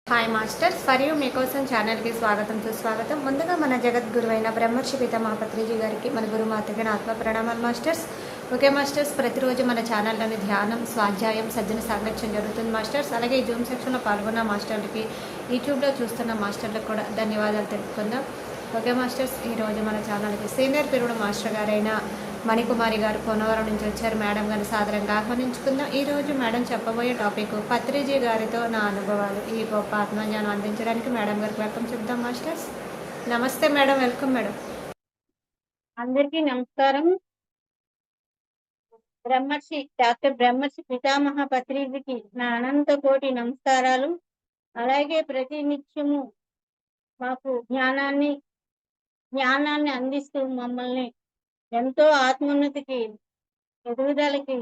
Hi masters for you మీకోసం ఛానల్కి స్వాగతం సుస్వాగతం. ముందుగా మన జగద్గురువైన బ్రహ్మర్షి పితామహ పత్రిజీ గారికి మన గురుమాతకి నా ఆత్మ ప్రణామాలు మాస్టర్స్. ఓకే మాస్టర్స్, ప్రతిరోజు మన ఛానల్లోని ధ్యానం, స్వాధ్యాయం, సజ్జన సాంగత్యం జరుగుతుంది మాస్టర్స్. అలాగే ఈ జూమ్ సెక్షన్లో పాల్గొన్న మాస్టర్లకి, యూట్యూబ్లో చూస్తున్న మాస్టర్లకు కూడా ధన్యవాదాలు తెలుపుకుందాం. ఓకే మాస్టర్స్, ఈరోజు మన ఛానల్కి సీనియర్ పిరుడు మాస్టర్ గారైన మణికుమారి గారు కోనవరం నుంచి వచ్చారు. మేడం గారిని సాదరంగా ఆహ్వానించుకుందాం. ఈరోజు మేడం చెప్పబోయే టాపిక్ పత్రిజీ గారితో నా అనుభవాలు. ఈ గొప్ప ఆత్మజ్ఞానం అందించడానికి మేడం గారికి వెల్కమ్ చెప్దాం మాస్టర్స్. నమస్తే మేడం, వెల్కమ్ మేడం. అందరికీ నమస్కారం. డాక్టర్ బ్రహ్మర్షి పితామహ పత్రిజీకి నా అనంత కోటి నమస్కారాలు. అలాగే ప్రతి నిత్యము మాకు జ్ఞానాన్ని అందిస్తూ మమ్మల్ని ఎంతో ఆత్మోన్నతికి, ఎదుగుదలకి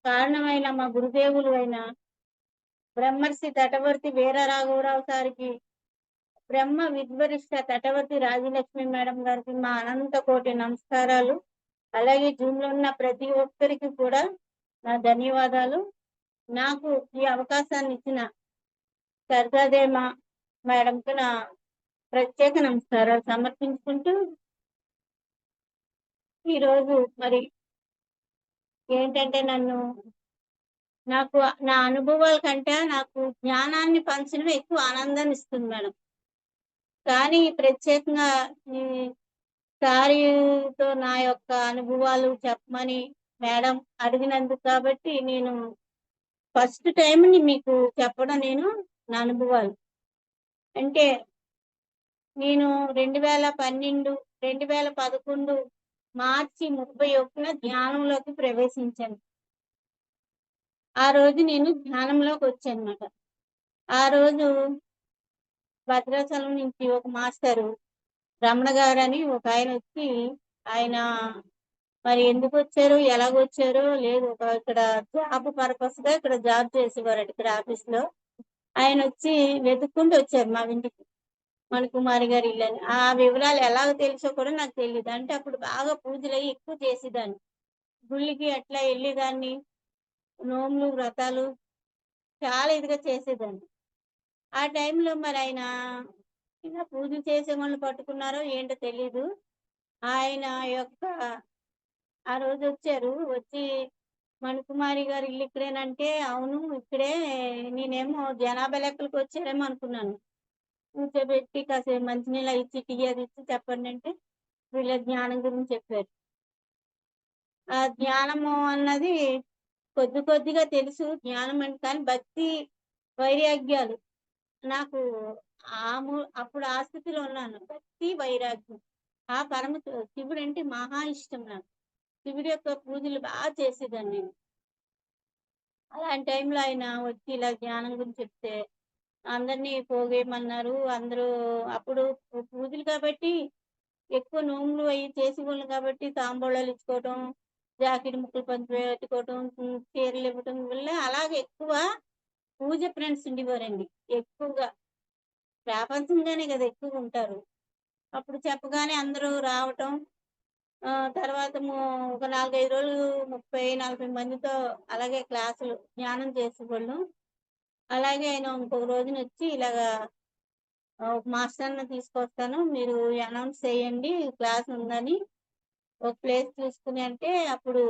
కారణమైన మా గురుదేవులు అయిన బ్రహ్మర్షి తటవర్తి వీర రాఘవరావు సారికి, బ్రహ్మ విద్వరిష్ట తటవర్తి రాజలక్ష్మి మేడం గారికి మా అనంత కోటి నమస్కారాలు. అలాగే జూమ్ లో ఉన్న ప్రతి ఒక్కరికి కూడా నా ధన్యవాదాలు. నాకు ఈ అవకాశాన్ని ఇచ్చిన సర్దాదేమా మేడంకి నా ప్రత్యేక నమస్కారాలు సమర్పించుకుంటూ, ఈరోజు మరి ఏంటంటే నాకు నా అనుభవాల కంటే నాకు జ్ఞానాన్ని పంచడం ఎక్కువ ఆనందాన్ని ఇస్తుంది మేడం. కానీ ప్రత్యేకంగా ఈ సారీతో నా యొక్క అనుభవాలు చెప్పమని మేడం అడిగినందుకు కాబట్టి నేను ఫస్ట్ టైంని మీకు చెప్పడం నా అనుభవాలు. అంటే నేను 2011 మార్చి 31న ధ్యానంలోకి ప్రవేశించాను. ఆ రోజు నేను ధ్యానంలోకి వచ్చానమాట. ఆ రోజు భద్రాచలం నుంచి ఒక మాస్టరు రమణ గారని ఒక ఆయన వచ్చి, ఆయన మరి ఎందుకు వచ్చారు, ఎలాగొచ్చారో లేదు, ఇక్కడ జాబ్ పర్పస్ గా ఇక్కడ జాబ్ చేసేవారు ఇక్కడ ఆఫీస్ లో. ఆయన వచ్చి వెతుక్కుంటూ వచ్చారు మా ఇంటికి, మణికుమారి గారి ఇల్లు అని. ఆ వివరాలు ఎలాగ తెలుసో కూడా నాకు తెలియదు. అంటే అప్పుడు బాగా పూజలు అయ్యి ఎక్కువ చేసేదాన్ని, గుళ్ళకి అట్లా వెళ్ళేదాన్ని, నోములు వ్రతాలు చాలా ఇదిగా చేసేదాన్ని. ఆ టైంలో మరి ఆయన ఇలా పూజలు చేసే వాళ్ళు పట్టుకున్నారో ఏంటో తెలీదు. ఆయన యొక్క ఆ రోజు వచ్చారు. వచ్చి మణికుమారి గారి ఇల్లు ఇక్కడేనంటే, అవును ఇక్కడే. నేనేమో జనాభా లెక్కలకు వచ్చారేమో అనుకున్నాను. కూర్చోబెట్టి కాసేపు మంచినీళ్ళు ఇచ్చి, టీ అది ఇచ్చి చెప్పండి అంటే వీళ్ళ జ్ఞానం గురించి చెప్పారు. ఆ జ్ఞానము అన్నది కొద్దిగా తెలుసు జ్ఞానం అంటే, కానీ భక్తి వైరాగ్యాలు నాకు అప్పుడు ఆ స్థితిలో ఉన్నాను. భక్తి వైరాగ్యం, ఆ శివుడు అంటే మహా ఇష్టం నాకు. శివుడి యొక్క పూజలు బాగా చేసేదాన్ని నేను. అలాంటి టైంలో ఆయన వచ్చి ఇలా జ్ఞానం గురించి చెప్తే అందరినీ పోగేయమన్నారు. అందరూ అప్పుడు పూజలు కాబట్టి ఎక్కువ నోములు అవి చేసేవాళ్ళు కాబట్టి తాంబూలాలు ఇచ్చుకోవటం, జాకెట్ ముక్కలు పంచి పెట్టుకోవటం, చీరలు ఇవ్వటం వల్ల అలాగే ఎక్కువ పూజ ఫ్రెండ్స్ ఉండేవారండి. ఎక్కువగా ప్రపంచంగానే కదా ఎక్కువగా ఉంటారు. అప్పుడు చెప్పగానే అందరూ రావటం. తర్వాత ఒక 4, 5 రోజులు 30, 40 మందితో అలాగే క్లాసులు జ్ఞానం చేసేవాళ్ళం. అలాగే ఆయన ఇంకొక రోజున వచ్చి ఇలాగా ఒక మాస్టర్ని తీసుకొస్తాను, మీరు అనౌన్స్ చేయండి క్లాస్ ఉందని. ఒక ప్లేస్ చూసుకుని అంటే అప్పుడు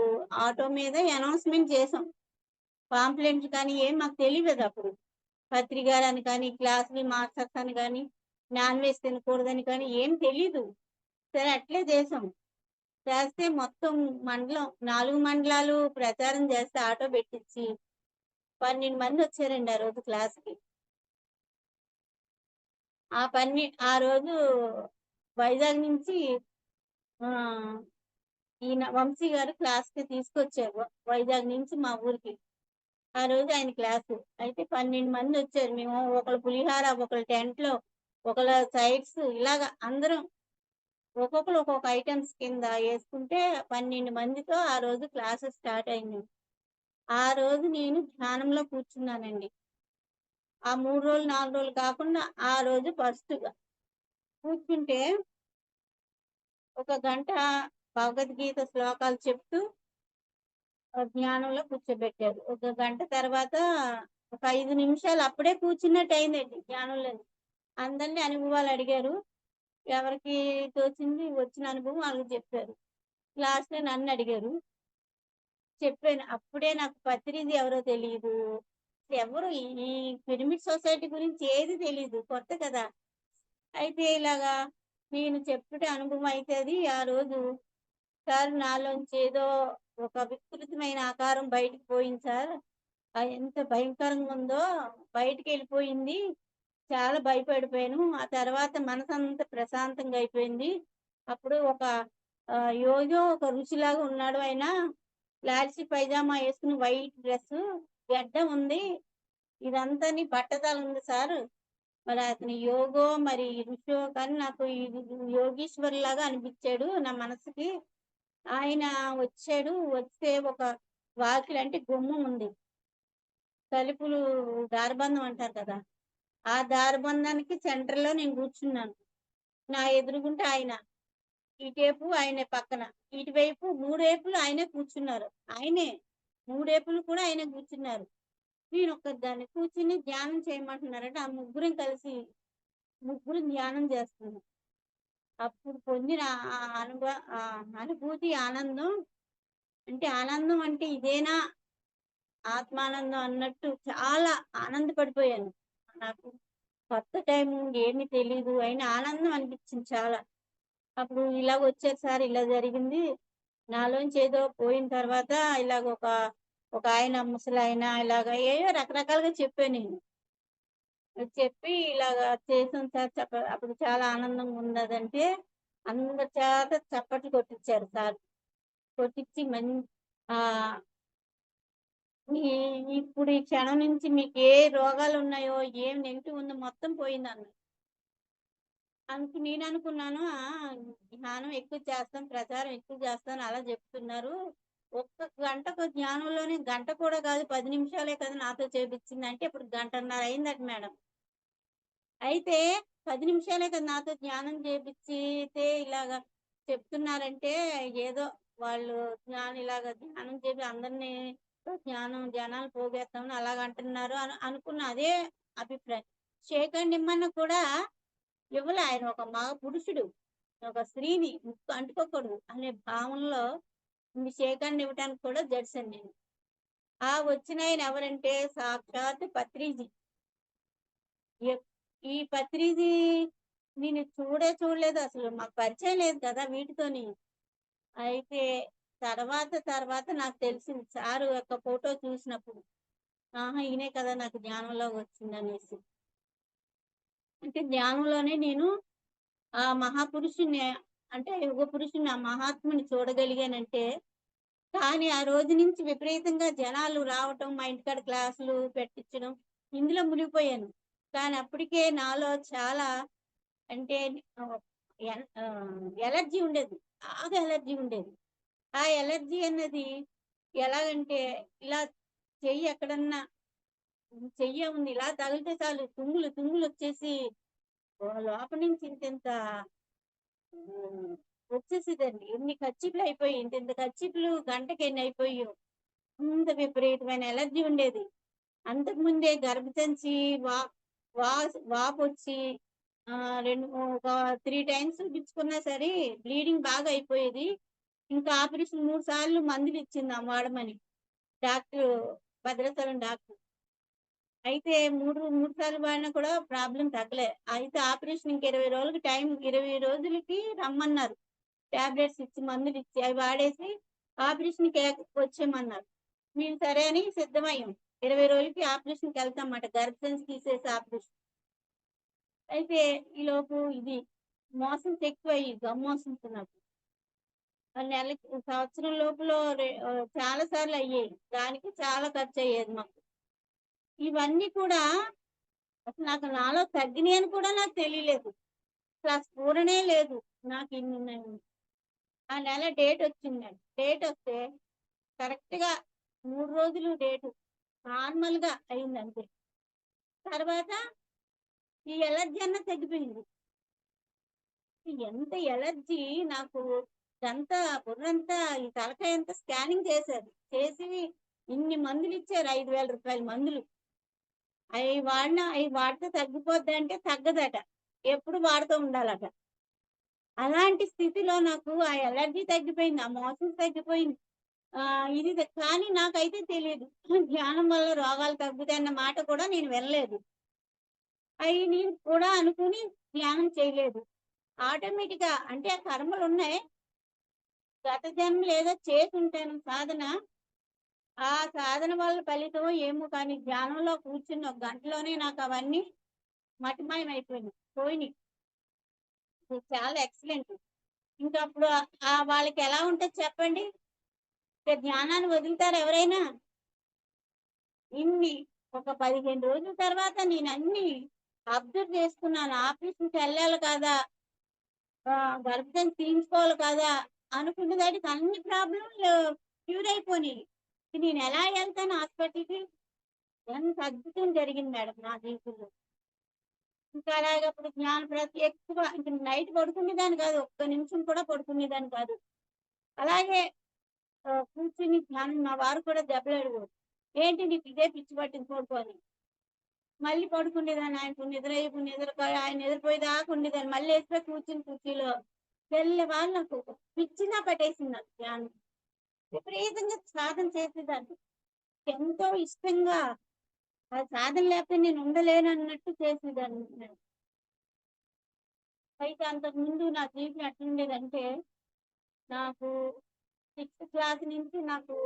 ఆటో మీద అనౌన్స్మెంట్ చేసాం. పాంప్లెంట్స్ కానీ ఏం మాకు తెలియదు అప్పుడు. పత్రికారని కానీ, క్లాసులు మాస్టర్స్ అని కానీ, నాన్ వెజ్ తినకూడదని కానీ ఏం తెలీదు. సరే అట్లే చేసాం. చేస్తే మొత్తం 4 మండలాలు ప్రచారం చేస్తే ఆటో పెట్టించి 12 మంది వచ్చారండి ఆ రోజు క్లాస్కి. ఆ రోజు వైజాగ్ నుంచి ఈయన వంశీ గారు క్లాస్కి తీసుకొచ్చారు వైజాగ్ నుంచి మా ఊరికి. ఆ రోజు ఆయన క్లాసు అయితే 12 మంది వచ్చారు. మేము ఒకళ్ళ పులిహార, ఒకళ్ళ టెంట్లో, ఒకళ్ళ సైడ్స్, ఇలాగా అందరం ఒక్కొక్కరు ఒక్కొక్క ఐటమ్స్ కింద వేసుకుంటే 12 మందితో ఆ రోజు క్లాసు స్టార్ట్ అయింది. ఆ రోజు నేను ధ్యానంలో కూర్చున్నానండి. ఆ 3 రోజులు 4 రోజులు కాకుండా ఆ రోజు ఫస్ట్‌గా కూర్చుంటే ఒక గంట భగవద్గీత శ్లోకాలు చెప్తూ జ్ఞానంలో కూర్చోబెట్టారు. ఒక గంట తర్వాత ఒక 5 నిమిషాలు అప్పుడే కూర్చున్నట్టు అయిందండి ధ్యానంలోని. అందరిని అనుభవాలు అడిగారు. ఎవరికి తోచింది వచ్చిన అనుభవం వాళ్ళకి చెప్పారు. లాస్ట్‌లో నన్నడిగారు. చెప్పాను. అప్పుడే నాకు పత్రిది ఎవరో తెలీదు. ఎవరు ఈ ఈ పిరమిడ్ సొసైటీ గురించి ఏది తెలీదు. కొత్త కదా! అయితే ఇలాగా నేను చెప్పుట అనుభవం అయితే అది ఆ రోజు సార్ నాలోంచి ఏదో ఒక వికృతమైన ఆకారం బయటికి పోయింది సార్. ఎంత భయంకరంగా ఉందో బయటికెళ్ళిపోయింది. చాలా భయపడిపోయాను. ఆ తర్వాత మనసంతా ప్రశాంతంగా అయిపోయింది. అప్పుడు ఒక యోగో ఒక ఋషిలాగా ఉన్నాడు ఆయన. లాల్చీ పైజామా యేసుకొని వైట్ డ్రెస్సు, గెడ్డం ఉంది. ఇదంతాని బట్టతల ఉంది సారు. మరి అతను యోగో మరి ఋషో కానీ నాకు ఇది యోగీశ్వరులాగా అనిపిచ్చాడు నా మనసుకి. ఆయన వచ్చాడు. వస్తే ఒక వాకిలి అంటే గుమ్మం ఉంది. తలుపులు దారబంధం అంటారు కదా! ఆ దారబంధానికి సెంటర్‌లో నేను కూర్చున్నాను. నా ఎదురుగుంట ఆయన. ఇటేపు ఆయనే పక్కన. ఇటువైపు మూడేపులు ఆయనే కూర్చున్నారు. ఆయనే. మూడేపులు కూడా ఆయనే కూర్చున్నారు. నేనొక్కదాన్ని కూర్చొని ధ్యానం చేయమంటున్నారంటే, ఆ ముగ్గురం కలిసి ముగ్గురం ధ్యానం చేస్తున్నాం. అప్పుడు పొందిన అనుభూతి, ఆనందం అంటే ఆనందం అంటే ఇదేనా ఆత్మానందం అన్నట్టు చాలా ఆనందపడిపోయాను. నాకు కొత్త టైము ఏమి తెలీదు. అయినా ఆనందం అనిపించింది చాలా. అప్పుడు ఇలాగొచ్చారు సార్ ఇలా జరిగింది. నాలోంచి ఏదో పోయిన తర్వాత ఒకాయన ముసలాయన ఇలాగ ఏయో రకరకాలుగా చెప్పా నేను. చెప్పి ఇలాగ చేసాం సార్ అప్పుడు చాలా ఆనందంగా ఉన్నదంటే అందరి చేత చప్పట్లు కొట్టిచ్చారు సార్. కొట్టిచ్చి ఆహ్, ఈ ఇప్పుడు ఈ క్షణం నుంచి మీకు ఏ రోగాలున్నాయో, ఏం నెగెటివ్ ఉందో మొత్తం పోయిందన్నారు. నేననుకున్నాను ధ్యానం ఎక్కువ చేస్తాను, ప్రచారం ఎక్కువ చేస్తాను అలా చెప్తున్నారు. ఒక్క గంటకు ధ్యానంలోనే గంట కూడా కాదు 10 నిమిషాలే కదా నాతో చేపిచ్చిందంటే ఇప్పుడు గంటన్నర అయిందట మేడం. అయితే 10 నిమిషాలే కదా నాతో ధ్యానం చేపిచ్చితే ఇలాగ చెప్తున్నారంటే ఏదో వాళ్ళు ఇలాగ ధ్యానం చేపి అందరిని జనాలు పోగేత్తామని అలాగంటున్నారు అనుకున్న అదే అభిప్రాయం. షేక్ హ్యాండ్ ఇమ్మన్నా కూడా ఇవ్వలే. ఆయన ఒక మగ పురుషుడు. ఒక స్త్రీని ముక్కు అంటుకోకూడదు అనే భావనలో షేక్ హ్యాండ్ ఇవ్వటానికి కూడా జడిసాను నేను. ఆ వచ్చినాయన ఎవరంటే సాక్షాత్ పత్రిజీ. ఎప్ ఈ పత్రిజీ నేను చూడలేదు అసలు. మాకు పరిచయం లేదు కదా వీటితోని. అయితే తర్వాత నాకు తెలిసింది సారు యొక్క ఫోటో చూసినప్పుడు. ఆహా! ఈయనే కదా నాకు జ్ఞానంలోకి వచ్చిందనేసి. అంటే ధ్యానంలోనే నేను ఆ మహాపురుషుడిని అంటే యుగ పురుషుడిని, ఆ మహాత్ముని చూడగలిగానంటే, కానీ ఆ రోజు నుంచి విపరీతంగా జనాలు రావటం, మా ఇంటికాడ క్లాసులు పెట్టించడం, ఇందులో మునిగిపోయాను. కానీ అప్పటికే నాలో చాలా అంటే ఎలర్జీ ఉండేది. బాగా ఎలర్జీ ఉండేది. ఆ ఎలర్జీ అన్నది ఎలాగంటే, ఇలా చెయ్యి ఎక్కడన్నా చెయ్య ఉంది ఇలా తగిలితే చాలు తుమ్ములొచ్చేసి లోపల నుంచి ఇంతింత హ్మ్. వచ్చేసేదండి. ఎన్ని కర్చీఫ్‌లయిపోయి ఇంతింత కర్చీఫ్‌లు గంటకెన్ని అయిపోయాయో. అంత విపరీతమైన ఎలర్జీ ఉండేది. అంతకుముందే గర్భసంచి వా వాపొచ్చి 2 3 టైమ్స్ చూపించుకున్నా సరే బ్లీడింగ్ బాగా అయిపోయేది. ఇంకా ఆపరేషన్ 3 సార్లు మందులిచ్చింది వాడమని. Doctor Bhadrachalam doctor. అయితే 3 సార్లు వాడినా కూడా ప్రాబ్లమ్ తగ్గలే. అయితే ఆపరేషన్ ఇంక 20 రోజులకి 20 రోజులకి రమ్మన్నారు. టాబ్లెట్స్ ఇచ్చి, మందులిచ్చి అవి వాడేసి ఆపరేషన్‌కి వచ్చేయమన్నారు. మేము సరే అని సిద్ధమయ్యాం. 20 రోజులకి ఆపరేషన్‌కెళ్తామాట. గర్భసంచి తీసేసి ఆపరేషన్. అయితే ఈలోపు ఇది మోషన్స్ ఎక్కువయ్యి గమ్ మోషన్స్ నాకు. నెలకి సంవత్సరం లోపల చాలా సార్లు అయ్యాయి. దానికి చాలా ఖర్చయ్యేది మాకు. ఇవన్నీ కూడా అసలు నాలో తగ్గినియని కూడా నాకు తెలియలేదు. అసలు ఆ స్ఫురణే లేదు. నాకు ఇన్నున్నాయని. ఆ నెల డేటొచ్చిందండి. డేటొస్తే కరెక్ట్‌గా 3 రోజులు డేటు నార్మల్‌గా అయిందంతే. తర్వాత ఈ ఎలర్జీ అన్నది తగ్గిపోయింది. ఎంత ఎలర్జీ నాకు ఇదంతా బుర్రంతా ఈ తలకాయంతా స్కానింగ్ చేశారు. చేసి ఇన్ని మందులిచ్చారు రూ. 5,000 మందులు. అయి వాడితే తగ్గిపోద్దంటే తగ్గదట. ఎప్పుడు వాడుతూ ఉండాలట. అలాంటి స్థితిలో నాకు ఆ ఎలర్జీ తగ్గిపోయింది. ఆ మోషన్స్ తగ్గిపోయింది. కానీ నాకైతే తెలీదు. ధ్యానం వల్ల రోగాలు తగ్గుతాయన్న మాట కూడా నేను వినలేదు. నేను కూడా అనుకుని ధ్యానం చేయలేదు. ఆటోమేటిక్‌గా అంటే ఆ కర్మలున్నాయి. గత జన్మలో ఏదో చేసుంటాను సాధన. ఆ సాధన వల్ల ఫలితమో ఏమో కానీ ధ్యానంలో కూర్చున్న ఒక గంటలోనే నాకవన్నీ మటిమాయమైపోయినాయి. పోయినియి. ఇది చాలా ఎక్సలెంట్. ఇంకప్పుడు వాళ్ళకెలా ఉంటది చెప్పండి? ఇక ధ్యానాన్ని వదులుతారా ఎవరైనా? ఇన్ని ఒక 15 రోజుల తర్వాత నేనన్నీ అబ్జర్వ్ చేసుకున్నాను. ఆపరేషన్‌కెళ్ళాలి కదా! గర్భసంచి తీయించుకోవాలి కదా! అనుకున్న దానికి అన్ని ప్రాబ్లమ్‌లు క్యూర్ అయిపోయినియి. నేనెలా ఎళ్తాను హాస్పిటల్‌కి? ఎంత అద్భుతం జరిగింది మేడం నా జీవితంలో. ఇంకా అలాగే అప్పుడు ఎక్కువ ఇంక నైట్ పడుకునేదాన్ని కాదు. ఒక్క నిమిషం కూడా పడుకునేదాన్ని కాదు. అలాగే కూర్చొని ధ్యానం మా వారు కూడా దెబ్బలాడేవారు. "ఏంటి నీకు ఇదే పిచ్చి పట్టింది పడుకో" అని. మళ్ళీ పడుకునేదాన్ని. ఆయన నిద్రపోయేదాకా ఉండేదాన్ని. మళ్ళీ లేసిపోయి కూర్చుని కుర్చీలో తెల్లవారు నాకు ఒక పిచ్చిలా పట్టేసింది నాకు ధ్యానం. విపరీతంగా సాధన చేసేదాన్ని. ఎంతో ఇష్టంగా ఆ సాధన లేకపోతే నేను ఉండలేనన్నట్టు చేసేదాన్ని నేను. అయితే అంతకుముందు నా జీవితం ఎట్లుండేదంటే, నాకు సిక్స్త్ క్లాస్ నుంచి నాకు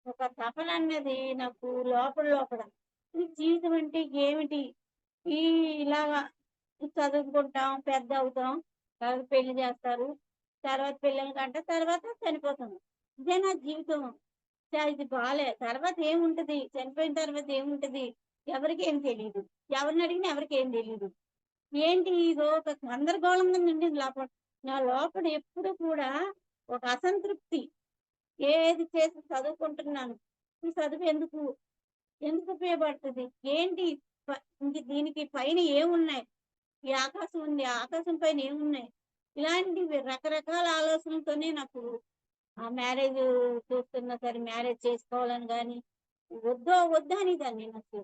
ఒక తపనన్నది నాకు లోపల లోపల. ఈ జీవితం అంటే ఏమిటి? ఈ ఇలాగా చదువుకుంటాం, పెద్దవుతాం, తర్వాత పెళ్లి చేస్తారు. తర్వాత పిల్లల్ని కంటారు, తర్వాత చనిపోతాం. ఇదే నా జీవితం. ఇది బాలే. తర్వాత ఏముంటది? చనిపోయిన తర్వాత ఏముంటది? ఎవరికేం తెలీదు. ఎవరినడిగినా ఎవరికేం తెలీదు. ఏంటి ఇదో ఒక గందరగోళంగా నిండింది లోపల. నా లోపల ఎప్పుడు కూడా ఒక అసంతృప్తి. ఏది చేసి చదువుకుంటున్నాను. ఈ చదువు ఎందుకు? ఎందుకు ఉపయోగపడుతది? ఏంటి ప ఇంక దీనికి పైన ఏమున్నాయి? ఈ ఆకాశం ఉంది. ఆ ఆకాశం పైన ఏమున్నాయి? ఇలాంటివి రకరకాల ఆలోచనలతోనే నాకు మ్యారేజ్ చూస్తున్నా సరే మ్యారేజ్ చేసుకోవాలని గాని, వద్దా అనేదాన్ని నాకు.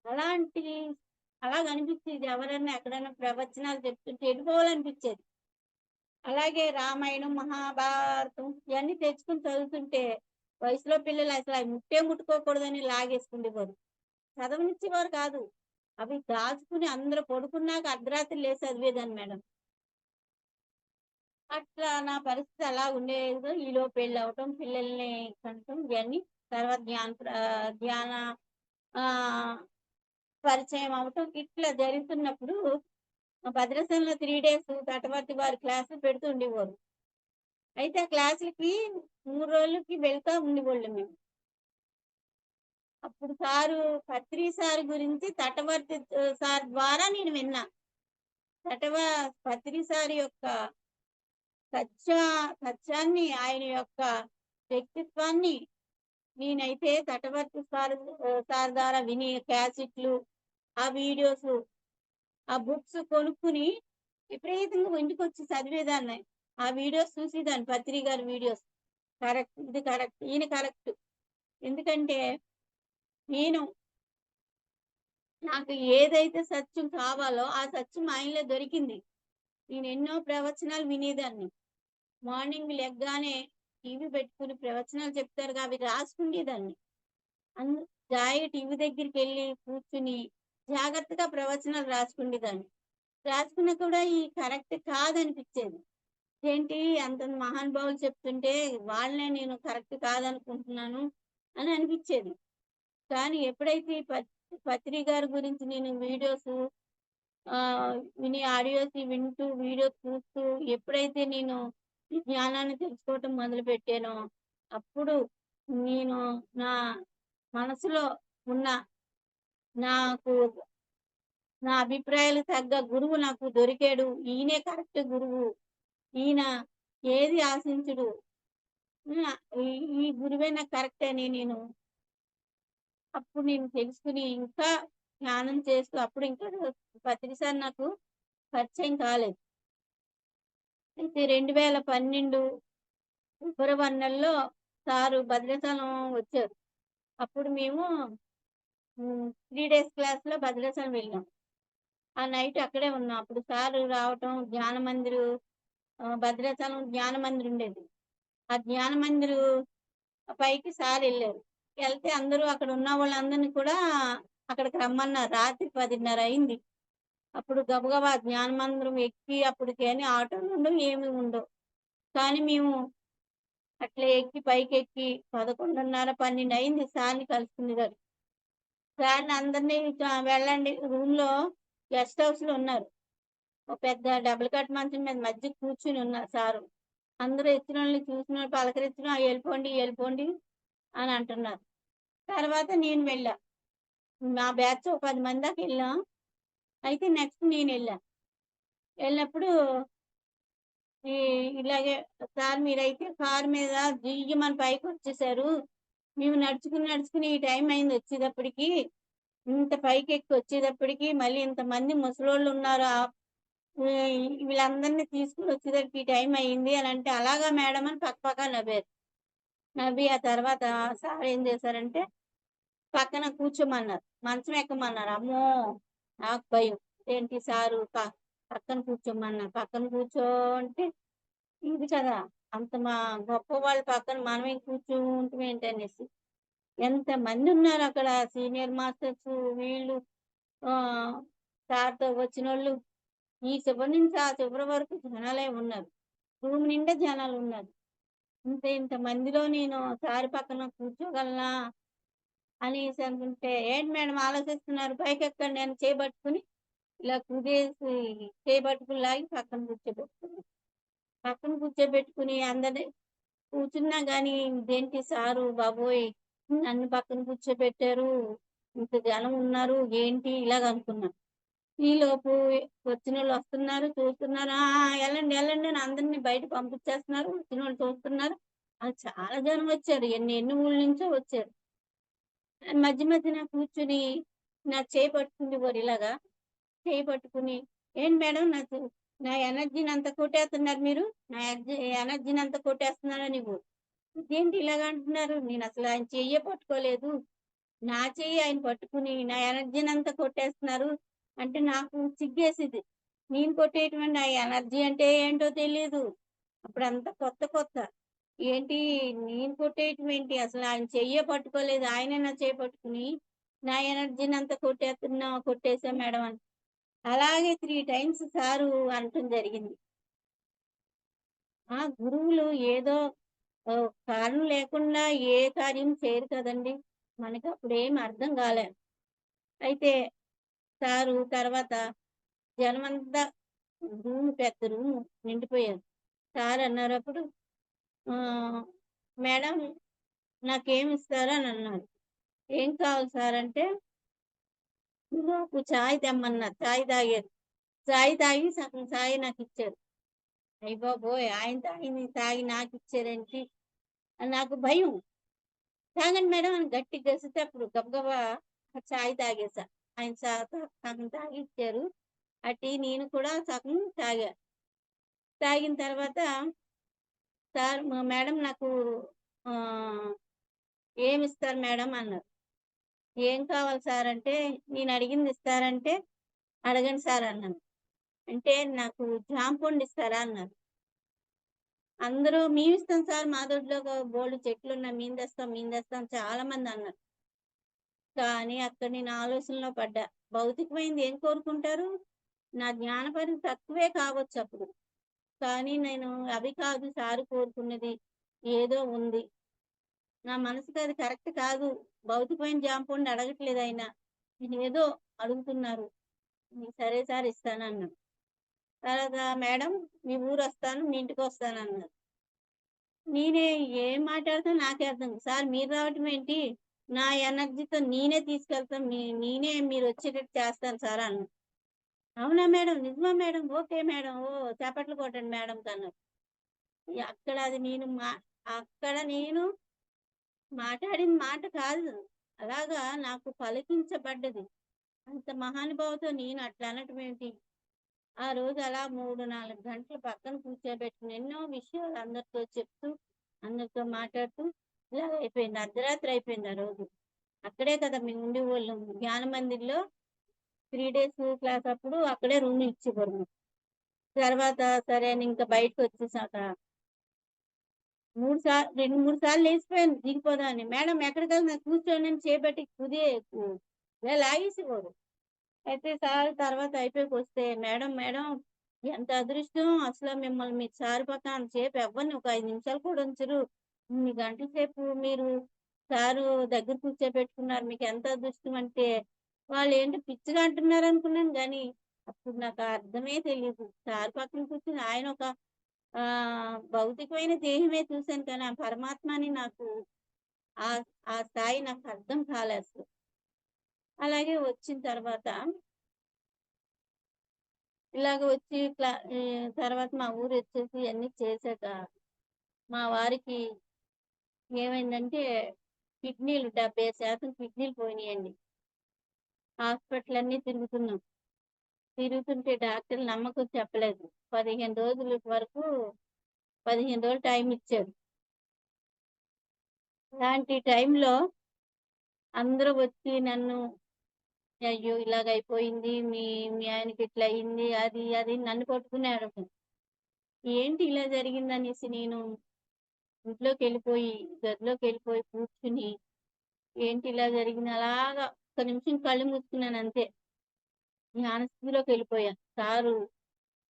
అలాంటి అలాగనిపిచ్చేది. ఎవరన్నా ఎక్కడైనా ప్రవచనాలు చెప్తుంటే ఎళ్ళిపోవాలనిపిచ్చేది. అలాగే రామాయణం, మహాభారతం ఇయన్నీ తెచ్చుకొని చదువుతుంటే, వయసులో పిల్లలు అసలు అవి ముట్టుకోకూడదని లాగేసుకుండేవారు. చదవనిచ్చేవారు కాదు. అవి దాచుకుని అందరూ పడుకున్నాక అర్ధరాత్రి లేసి చదివేదాన్ని మేడం. అట్లా నా పరిస్థితి అలా ఉండేదో ఈలోపు పెళ్ళవ్వటం, పిల్లల్ని కనటం ఇయన్నీ. తర్వాత ధ్యాన ఆహ్, పరిచయం అవ్వటం ఇట్లా జరుగుతున్నప్పుడు భద్రాచలంలో 3 డేస్ తటవర్తి వారి క్లాసులు పెడుతూ ఉండేవారు. అయితే ఆ క్లాసులకి 3 రోజులకి వెళ్తా ఉండేవాళ్ళం మేము. అప్పుడు పత్రి సార్ గురించి తటవర్తి సార్ ద్వారా నేను విన్నా. తటవ పత్రి సార్ యొక్క సత్య సత్యాన్ని, ఆయన యొక్క వ్యక్తిత్వాన్ని నేనైతే తటవర్తి సార్ ద్వారా విని క్యాసెట్లు, ఆ వీడియోసు, ఆ బుక్స్ కొనుక్కొని విపరీతంగా ఇంటికొచ్చి చదివేదాన్ని. ఆ వీడియోస్ చూసేదాన్ని పత్రి గారి వీడియోస్. కరెక్ట్. ఇది కరెక్ట్. ఈయన కరెక్ట్. ఎందుకంటే నేను నాకు ఏదైతే సత్యం కావాలో ఆ సత్యం ఆయనలో దొరికింది. నేనెన్నో ప్రవచనాలు వినేదాన్ని. మార్నింగ్ లెగ్గానే టీవీ పెట్టుకొని ప్రవచనాలు చెప్తారుగా అవి రాసుకునేదాన్ని. అందు హాయిగా టీవీ దగ్గరికెళ్ళి కూర్చుని జాగ్రత్తగా ప్రవచనాలు రాసుకునేదాన్ని. రాసుకున్నా కూడా ఈ కరెక్ట్ కాదనిపిచ్చేది. ఏంటి అంత మహానుభావులు చెప్తుంటే వాళ్ళనే నేను కరెక్ట్ కాదనుకుంటున్నాను అని అనిపిచ్చేది. కానీ ఎప్పుడైతే ఈ పత్రి గారి గురించి నేను వీడియోసు ఆడియోస్ వింటూ, వీడియోస్ చూస్తూ ఎప్పుడైతే నేను ఈ జ్ఞానాన్ని తెలుసుకోవటం మొదలుపెట్టానో, అప్పుడు నేను నా మనసులో ఉన్న నాకు నా అభిప్రాయాలకు తగ్గ గురువు నాకు దొరికాడు. ఈయనే కరెక్ట్ గురువు. ఈయన ఏది ఆశించడు. హ్మ్. ఈ ఈ గురువే నాకు కరెక్ట్ అని అప్పుడు నేను తెలుసుకొని ఇంకా ధ్యానం చేస్తూ అప్పుడు ఇంకా పత్రి సార్ నాకు పరిచయం కాలేదు. అయితే 2012 ఫిబ్రవరి నెలలో సారు భద్రాచలం వచ్చారు. అప్పుడు మేము 3 డేస్ క్లాస్‌లో భద్రాచలం వెళ్ళాం. ఆ నైట్ అక్కడే ఉన్నాం. అప్పుడు సారు రావటం జ్ఞాన మందిరు భద్రాచలం జ్ఞాన మందిర్ ఉండేది. ఆ జ్ఞాన మందిరు పైకి సారెళ్ళారు. ఎళ్తే అందరూ అక్కడ ఉన్న వాళ్ళందరిని కూడా అక్కడికి రమ్మన్నారు. రాత్రి 10:30 అయింది. అప్పుడు గబగబా జ్ఞాన మందిరం ఎక్కి అప్పటికేని ఆటోలు ఉండవు, ఏమి ఉండవు. కానీ మేము అట్లా ఎక్కి పైకెక్కి 11:30, 12 అయింది సార్‌ని కలుసుకునేసరికి. సార్‌ని అందరిని వెళ్ళండి రూమ్‌లో గెస్ట్ హౌస్‌లో ఉన్నారు. ఓ పెద్ద డబుల్ కట్ మంచం మీద మధ్య కూర్చొని ఉన్నారు సారు. అందరూ ఎచ్చినోళ్ళని చూసినోళ్ళు పలకరించడం, "ఎళ్ళిపోండి, ఎళ్ళిపోండి" అని అంటున్నారు. తర్వాత నేను వెళ్ళా. మా బ్యాచ్ ఓ 10 మంది దాకా ఎళ్ళాం. అయితే నెక్స్ట్ నేనెళ్ళా. ఎళ్ళినప్పుడు ఈ ఇలాగే "సార్ మీరైతే కారు మీద జియ్యమని పైకొచ్చేసారు. మేము నడుచుకుని, నడుచుకుని ఈ టైం అయింది వచ్చేటప్పటికి. ఇంత పైకెక్కి వచ్చేటప్పటికి మళ్ళీ ఇంతమంది ముసలోళ్ళున్నారు. వీళ్ళందరిని తీసుకొని వచ్చేసరికి ఈ టైం అయింది" అనంటే, "అలాగా మేడం" అని పకపకా నవ్వారు. నవ్వి ఆ తర్వాత సార్ ఏం చేశారంటే పక్కన కూర్చోమన్నారు. మంచం ఎక్కమన్నారు. అమ్మో! నాకు భయం. ఏంటి సారు పక్కన కూర్చోమన్నారు. పక్కన కూర్చో అంటే ఇది కదా! అంత గొప్పవాళ్ళ పక్కన మనమేం కూర్చుంటమేంటనేసి. ఎంతమందున్నారక్కడ సీనియర్ మాస్టర్సు వీళ్ళు ఆహ్, సార్‌తో వచ్చినోళ్ళు. ఈ చివరి నుంచి ఆ చివరి వరకు జనాలే ఉన్నారు. రూమ్ నిండా జనాలున్నారు. ఇంతమందిలో నేను సారు పక్కన కూర్చోగలనా అనేసి అనుకుంటే, "ఏంటి మేడం ఆలోచిస్తున్నారు పైకెక్కండి" అని చేయి పట్టుకొని ఇలా కుదేసి చేయి పట్టుకొని లాగి పక్కన కూర్చోబెట్టుకున్నారు. పక్కన కూర్చోబెట్టుకొని అందరిని కూర్చున్నా గానీ, ఇదేంటి సారు బాబోయ్! నన్ను పక్కన కూర్చోబెట్టారు. ఇంత జనం ఉన్నారు. ఏంటి ఇలాగనుకున్నా. ఈలోపు వచ్చినోళ్ళు వస్తున్నారు, చూస్తున్నారు. ఆ! ఆ! ఎళ్ళండి, ఎళ్ళండి అని అందరిని బయటకి పంపించేస్తున్నారు. వచ్చినోళ్ళు చూస్తున్నారు. చాలా జనం వచ్చారు. ఎన్ని ఎన్ని ఊర్ల నుంచో వచ్చారు. మధ్య మధ్యన కూర్చొని నా చేయి పట్టుకునేవారు ఇలాగా. చేయి పట్టుకుని, "ఏంటి మేడం నా ఎనర్జీనంతా కొట్టేత్తన్నారు మీరు. నా ఎనర్జీనంతా కొట్టేస్తున్నారనేవారు." ఇదేంటి ఇలాగ అంటున్నారు? నేనసలు ఆయన చెయ్యే పట్టుకోలేదు. నా చెయ్యి ఆయన పట్టుకుని నా ఎనర్జీనంతా కొట్టేస్తున్నారు అంటే నాకు సిగ్గేసేది. నేను కొట్టేటువంటి ఆ ఎనర్జీ అంటే ఏంటో తెలీదు. అప్పుడంతా కొత్త కొత్త. ఏంటి నేను కొట్టేయటమేంటి? అసలు ఆయన చెయ్యే పట్టుకోలేదు. ఆయనే నా చెయ్యి పట్టుకుని నా ఎనర్జీనంతా కొట్టేశా మేడం అని. అలాగే 3 టైమ్స్ సారు అనటం జరిగింది. గురువులు ఏదో కారణం లేకుండా ఏ కార్యం చేయరు కదండీ! మనకప్పుడేమి అర్థం గాలే. అయితే సారు తర్వాత జనమంతా పెద్ద రూము నిండిపోయారు. సారన్నారప్పుడు ఆహ్, "మేడం నాకేమిస్తారు" అనన్నారు. "ఏం కావాలి సార్" అంటే, నాకు చాయ్ తెమ్మన్నారు. చాయ్ తాగారు. చాయ్ తాగి సగం చాయ్ నాకిచ్చారు. అయ్యబాబోయ్! ఆయన తాగింది తాగి నాకిచ్చారేంటి అని నాకు భయం. తాగండి మేడం అని గట్టిగా గసిరితే అప్పుడు గబగబా చాయ్ తాగేసా. ఆయన సగం తాగిచ్చారు. ఆ టీ నేను కూడా సగం తాగా. తాగిన తర్వాత సార్ మేడం నాకు ఆహ్, ఏమిస్తారు మేడం అన్నారు. ఏం కావాలి సార్ అంటే, నేనడిగింది ఇస్తారంటే, అడగండి సార్ అన్నాను. అంటే నాకు జామ పండు ఇస్తారా అన్నారు. అందరూ మేమిస్తాం సార్ మా దొడ్లో బోలెడు చెట్లున్నాయి. మేము తెస్తాం చాలా మందన్నారు. కానీ అక్కడ నేను ఆలోచనలో పడ్డా. భౌతికమైనది ఏం కోరుకుంటారు? నా జ్ఞాన పరిధి తక్కువే కావచ్చప్పుడు. కానీ నేను అవి కాదు సారు కోరుకున్నది. ఏదో ఉంది. నా మనసుకి అది కరెక్ట్ కాదు. భౌతికమైన జామ పండు అడగట్లేదాయన. నేనేదో అడుగుతున్నారు. సరే సార్ ఇస్తానన్నా. తర్వాత మేడం మీ ఊరొస్తాను, మీ ఇంటికొస్తానన్నారు. నేనే ఏం మాట్లాడుతానో నాకే అర్థం సార్ మీరు రావటం ఏంటి? నా ఎనర్జీతో నేనే తీసుకెళ్తాను. నేనే మీరొచ్చేటట్టు చేస్తాను సార్ అన్నా. అవునా మేడం? నిజమా మేడం? Okay madam. ఓహ్! చప్పట్లు కొట్టండి మేడంకన్నారు. అక్కడ అది నేను అక్కడ నేను మాట్లాడిన మాట కాదు. అలాగా నాకు పలికించబడ్డది. అంత మహానుభావుతో నేను అట్లా అనటమేంటి? ఆ రోజు అలా 3, 4 గంటలు పక్కన కూర్చోబెట్టుకొని ఎన్నో విషయాలు అందరితో చెప్తూ, అందరితో మాట్లాడుతూ ఇలాగ అయిపోయింది. అర్ధరాత్రి అయిపోయింది ఆ రోజు. అక్కడే కదా మేము ఉండేవాళ్ళం. జ్ఞాన మందిర్‌లో 3 డేస్ క్లాస్ అప్పుడు అక్కడే రూమ్ ఇచ్చేవారు మాకు. తర్వాత సరే అని ఇంకా బయటకొచ్చేసాక 2, 3 సార్లు లేసిపోయాను దిగిపోదామని. మేడం ఎక్కడికెళ్తున్నారు కూర్చోండి అని చేపట్టి ఇలా లాగేసేవారు. అయితే సార్ తర్వాత అయిపోయాకొస్తే, "మేడం, మేడం ఎంత అదృష్టం అసల మిమ్మల్ని మీ సార్ పక్కన అంతసేపు ఎవ్వరిని ఒక 5 నిమిషాలు కూడా ఉంచరు. ఇన్ని గంటల సేపు మీరు సారు దగ్గర కూర్చోబెట్టుకున్నారు. మీకెంత అదృష్టం" అంటే, వాళ్ళేంటి పిచ్చిగా అంటున్నారనుకున్నాను గానీ, అప్పుడు నాకు ఆ అర్థమే తెలీదు. సార్ పక్కన కూర్చొని ఆయన ఒక భౌతికమైన దేహమే చూసాను కానీ, ఆ పరమాత్మని నాకు ఆ ఆ స్థాయి నాకు అర్థం కాలే అసలు. అలాగే వచ్చిన తర్వాత ఇలాగ వచ్చి తర్వాత మా ఊరొచ్చేసి ఇయన్నీ చేశాక, మా వారికి ఏమైందంటే కిడ్నీలు 70% కిడ్నీలు పోయినియండి. హాస్పిటలన్నీ తిరుగుతున్నాం. తిరుగుతుంటే డాక్టర్లు నమ్మకం చెప్పలేదు. 15 రోజుల వరకు 15 రోజులు టైమ్ ఇచ్చారు. అలాంటి టైంలో అందరూ వచ్చి నన్ను అయ్యో! ఇలాగయిపోయింది. మీ మీ ఆయనకి ఇట్లా అయింది. అది, అది నన్ను పట్టుకుని ఏడవటం. ఏంటి ఇలా జరిగిందనేసి నేను ఇంట్లోకెళ్ళిపోయి, గదిలోకెళ్ళిపోయి కూర్చుని, ఏంటి ఇలా జరిగింది అలాగా ఒక్క నిమిషం కళ్ళు మూసుకున్నానంతే. ధ్యాన స్థితిలోకెళ్ళిపోయా.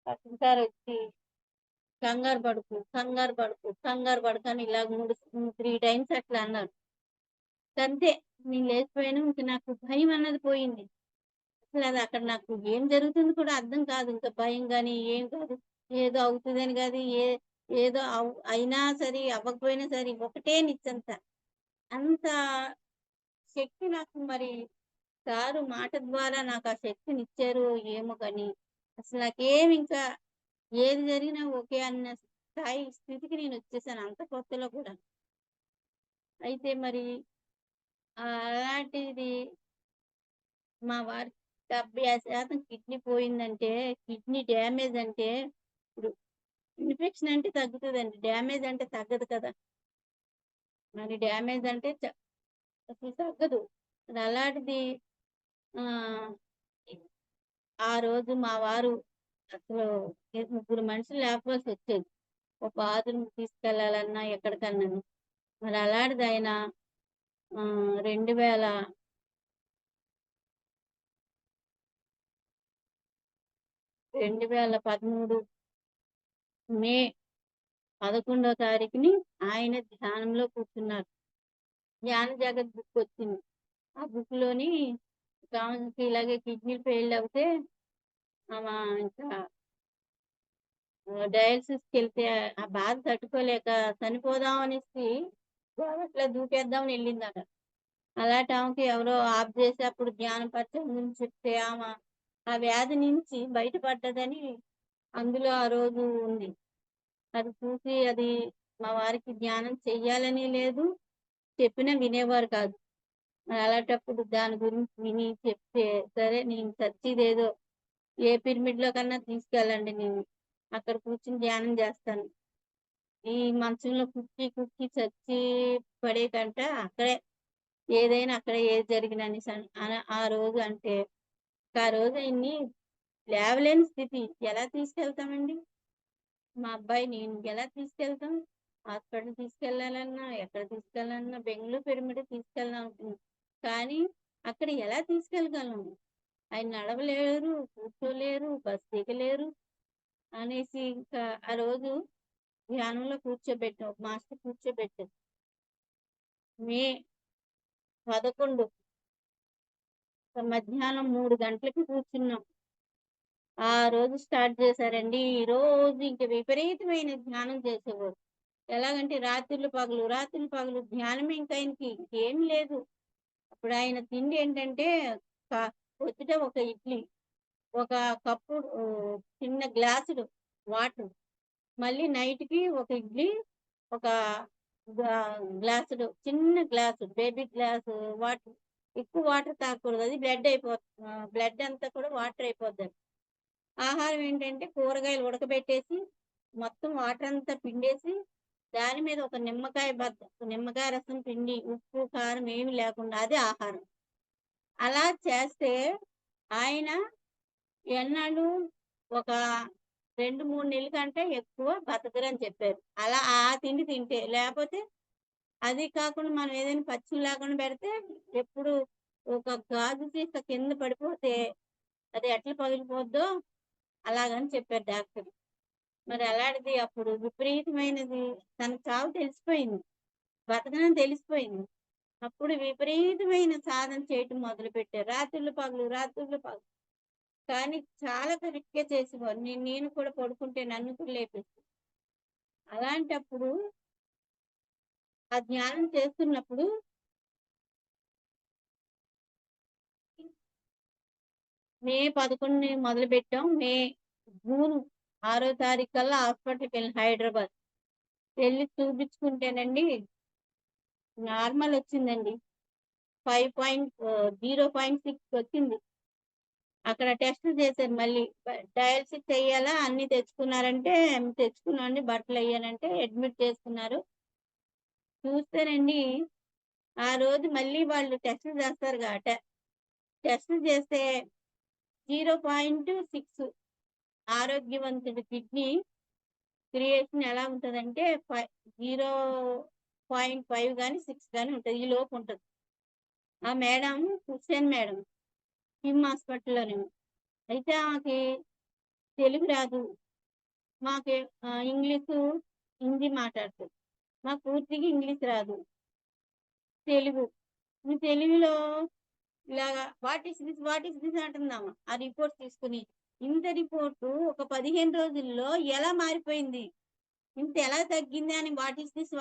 పక్కన సారొచ్చి "కంగారు పడకు, కంగారు పడకు, కంగారు పడకు" అని ఇలాగ 3 టైమ్స్ అట్లా అన్నారు. అంతే నేను లేచిపోయాను. ఇంక నాకు భయం అన్నది పోయింది. అసలది అక్కడ నాకు ఏం జరుగుతుందో కూడా అర్థం కాదు. ఇంక భయం గాని, ఏం కాదు. ఏదో అవుతదని గాదు, ఏదో అయినా సరే, అవ్వకపోయినా సరే ఒకటే నిశ్చింత. అంత శక్తి నాకు మరి సారు మాట ద్వారా నాకు ఆ శక్తినిచ్చారో ఏమో గాని, అసలు నాకేమి ఇంకా ఏది జరిగినా ఓకే అన్న స్థితికి నేనొచ్చేసాను అంత కొత్తలో కూడా. అయితే మరి అలాంటిది మా వారికి 70% కిడ్నీ పోయిందంటే, కిడ్నీ డ్యామేజ్ అంటే ఇప్పుడు ఇన్ఫెక్షన్ అంటే తగ్గుతదండి. డ్యామేజ్ అంటే తగ్గదు కదా! మరి డ్యామేజ్ అంటే అసలు తగ్గదు. మరి అలాంటిది ఆహ్, ఆ రోజు మా వారు అసలు ముగ్గురు మనుషులు లేపాల్సొచ్చేది. ఒక బాత్రూమ్‌కి తీసుకెళ్ళాలన్నా, ఎక్కడికన్నాను. మరి అలాంటిది ఆయన 2000 2013 మే 11 తారీఖుని ఆయన ధ్యానంలో కూర్చున్నారు. జ్ఞాన జగత్ బుక్కొచ్చింది. ఆ బుక్‌లోని ఒకామెకి ఇలాగే కిడ్నీ ఫెయిల్ అవుతే ఆమా ఇంకా డయాలిసిస్‌కెళ్తే ఆ బాధ తట్టుకోలేక చనిపోదాం అనేసి గోడట్లో దూకేద్దామని ఎళ్ళిందట. అలాటామెకి ఎవరో ఆప్ జేసి అప్పుడు జ్ఞానపరిచయం గురించి చెప్తే ఆ వ్యాధి నుంచి బయటపడ్డదని అందులో ఆ రోజు ఉంది. అది చూసి అది మా వారికి ధ్యానం చెయ్యాలని లేదు. చెప్పినా వినేవారు కాదు. మరి అలాటప్పుడు దాని గురించి విని చెప్తే, సరే నేను చచ్చేదేదో ఏ పిరమిడ్‌లో కన్నా తీసుకెళ్ళండి నేను. అక్కడ కూర్చొని ధ్యానం జేస్తాను. ఈ మంచంలో కుక్కి, కుక్కి చచ్చి పడే కంట అక్కడే ఏదైనా అక్కడే ఏది జరిగినా అనేసని ఆ రోజు అంటే, ఆ రోజు ఆయన్ని లేవలేని స్థితి. ఎలా తీసుకెళ్తామండి? మా అబ్బాయిని ఎలా తీసుకెళ్తాం? హాస్పిటల్ తీసుకెళ్ళాలన్నా, ఎక్కడ తీసుకెళ్ళాలన్నా బెంగుళూరు పిరమిడ్ తీసుకెళ్దామనుకున్నాం. కానీ అక్కడ ఎలా తీసుకెళ్ళగలం? ఆయన నడవలేరు, కూర్చోలేరు, బస్ దిగలేరు అనేసి ఇంకా ఆ రోజు ధ్యానంలో కూర్చోబెట్టాం. ఒక మాస్టర్ కూర్చోబెట్టారు. మే 11 మధ్యాహ్నం 3 గంటలకి కూర్చున్నాం. ఆ రోజు స్టార్ట్ చేశారండి. ఈ రోజు ఇంక విపరీతమైన ధ్యానం చేసేవారు. ఎలాగంటే రాత్రులు పగలు ధ్యానమే ఇంక ఆయనకి ఇంకేం లేదు. అప్పుడాయన తిండి ఏంటంటే క పొద్దుట ఒక ఇడ్లీ, ఒక కప్పు చిన్న గ్లాసుడు వాటర్. మళ్ళీ నైట్‌కి ఒక ఇడ్లీ, ఒక గ్లాసుడు చిన్న గ్లాసు బేబీ గ్లాసు వాటర్. ఎక్కువ వాటర్ తాగకూడదు. అది బ్లడ్ అంతా కూడా వాటర్ అయిపోద్దంట. ఆహారం ఏంటంటే కూరగాయలు ఉడకబెట్టేసి, మొత్తం వాటర్ అంతా పిండేసి దాని మీద ఒక నిమ్మకాయ రసం పిండి, ఉప్పు, కారం ఏమి లేకుండా అది ఆహారం. అలా చేస్తే ఆయన ఎన్నాళ్ళు ఒక 2, 3 నెలల కంటే ఎక్కువ బతకరని చెప్పారు. అలా ఆ తిండి తింటే. లేపోతే అది కాకుండా మనం ఏదైనా పచ్చిమి లేకుండా పెడితే ఎప్పుడు ఒక గాజు సీస కింద పడిపోతే అది ఎట్లా పగిలిపోద్దో అలాగని చెప్పారు డాక్టర్. మరి అలాంటిది అప్పుడు విపరీతమైనది తనకు చావు తెలిసిపోయింది. బతకనని తెలిసిపోయింది. అప్పుడు విపరీతమైన సాధన చేయటం మొదలుపెట్టారు. రాత్రుళ్ళు పగలు. కానీ చాలా కరెక్ట్‌గా చేసేవారు. నేను కూడా పడుకుంటే నన్ను కూడా లేపేసి. అలాంటప్పుడు ఆ ధ్యానం చేస్తున్నప్పుడు మే 11 మొదలుపెట్టాం. జూన్ 6 తారీఖు కల్లా హాస్పిటల్‌కెళ్ళాం హైదరాబాద్. వెళ్లి చూపించుకుంటేనండి నార్మల్ వచ్చిందండి. 0.6 వచ్చింది. అక్కడ టెస్టులు చేశారు మళ్ళీ. డయాలిసిస్ చెయ్యాలా అన్నీ తెచ్చుకున్నారంటే, తెచ్చుకున్నామండి బట్టలెయ్యాలంటే అడ్మిట్ చేసుకున్నారు. చూస్తేనండి ఆ రోజు మళ్ళీ వాళ్ళు టెస్టులు చేస్తారుగా టెస్టులు చేస్తే 0.6 ఆరోగ్యవంతుడి కిడ్నీ క్రియేషన్ ఎలా ఉంటదంటే 0.5 గాని, 6 గాని ఉంటది. ఈ లోపు ఉంటది. ఆ మేడం హుస్సేన్ మేడం కిమ్ హాస్పిటల్‌లోనే. అయితే ఆమెకి తెలుగు రాదు. మాకు ఇంగ్లీషు, హిందీ మాట్లాడుతది. మాకు పూర్తిగా ఇంగ్లీష్ రాదు. తెలుగు. ఈ తెలుగులో ఇలాగా వాట్ ఈస్ దిస్ అంటుందామ. ఆ రిపోర్ట్ తీసుకొని. ఇంత రిపోర్టు ఒక 15 రోజుల్లో ఎలా మారిపోయింది? ఇంత ఎలా తగ్గింది అని వాట్ ఈస్ దిస్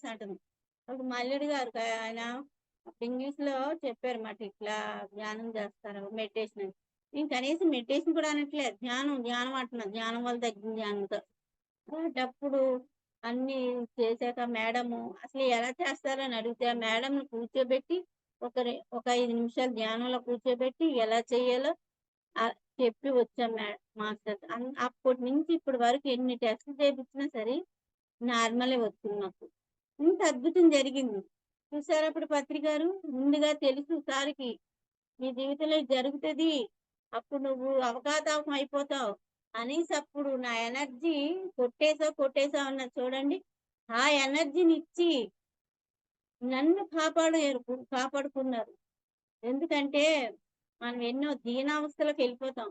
అంటుంది. అప్పుడు మల్లుడు గారు ఆయన ఇంగ్లీష్‌లో చెప్పారు మాట. ఇట్లా ధ్యానం చేస్తారు మెడిటేషన్ అని. నేను కనీసం మెడిటేషన్ కూడా అనట్లే. ధ్యానం అంటున్నా. ధ్యానం వల్ల తగ్గింది అంతా. అలాంటప్పుడు అన్నీ చేశాక మేడము అసలు ఎలా చేస్తారని అడిగితే, ఆ మేడంని కూర్చోబెట్టి ఒక 5 నిమిషాలు ధ్యానంలో కూర్చోబెట్టి ఎలా చేయాలో చెప్పి వచ్చాం మాస్టర్. అప్పటి నుంచి ఇప్పటి వరకు ఎన్ని టెస్టులు చేపించినా సరే నార్మలే వచ్చింది నాకు. ఇంత అద్భుతం జరిగింది. చూసారా అప్పుడు పత్రి గారు? ముందుగా తెలుసు సార్‌కి. నీ జీవితంలో ఇది జరుగుతది. అప్పుడు నువ్వు అవకాతవకం అయిపోతావు. అనేసి అప్పుడు నా ఎనర్జీ కొట్టేసావు అన్నారు చూడండి. ఆ ఎనర్జీనిచ్చి నన్ను కాపాడుకున్నారు. ఎందుకంటే మనం ఎన్నో దీనావస్థలకెళ్ళిపోతాం.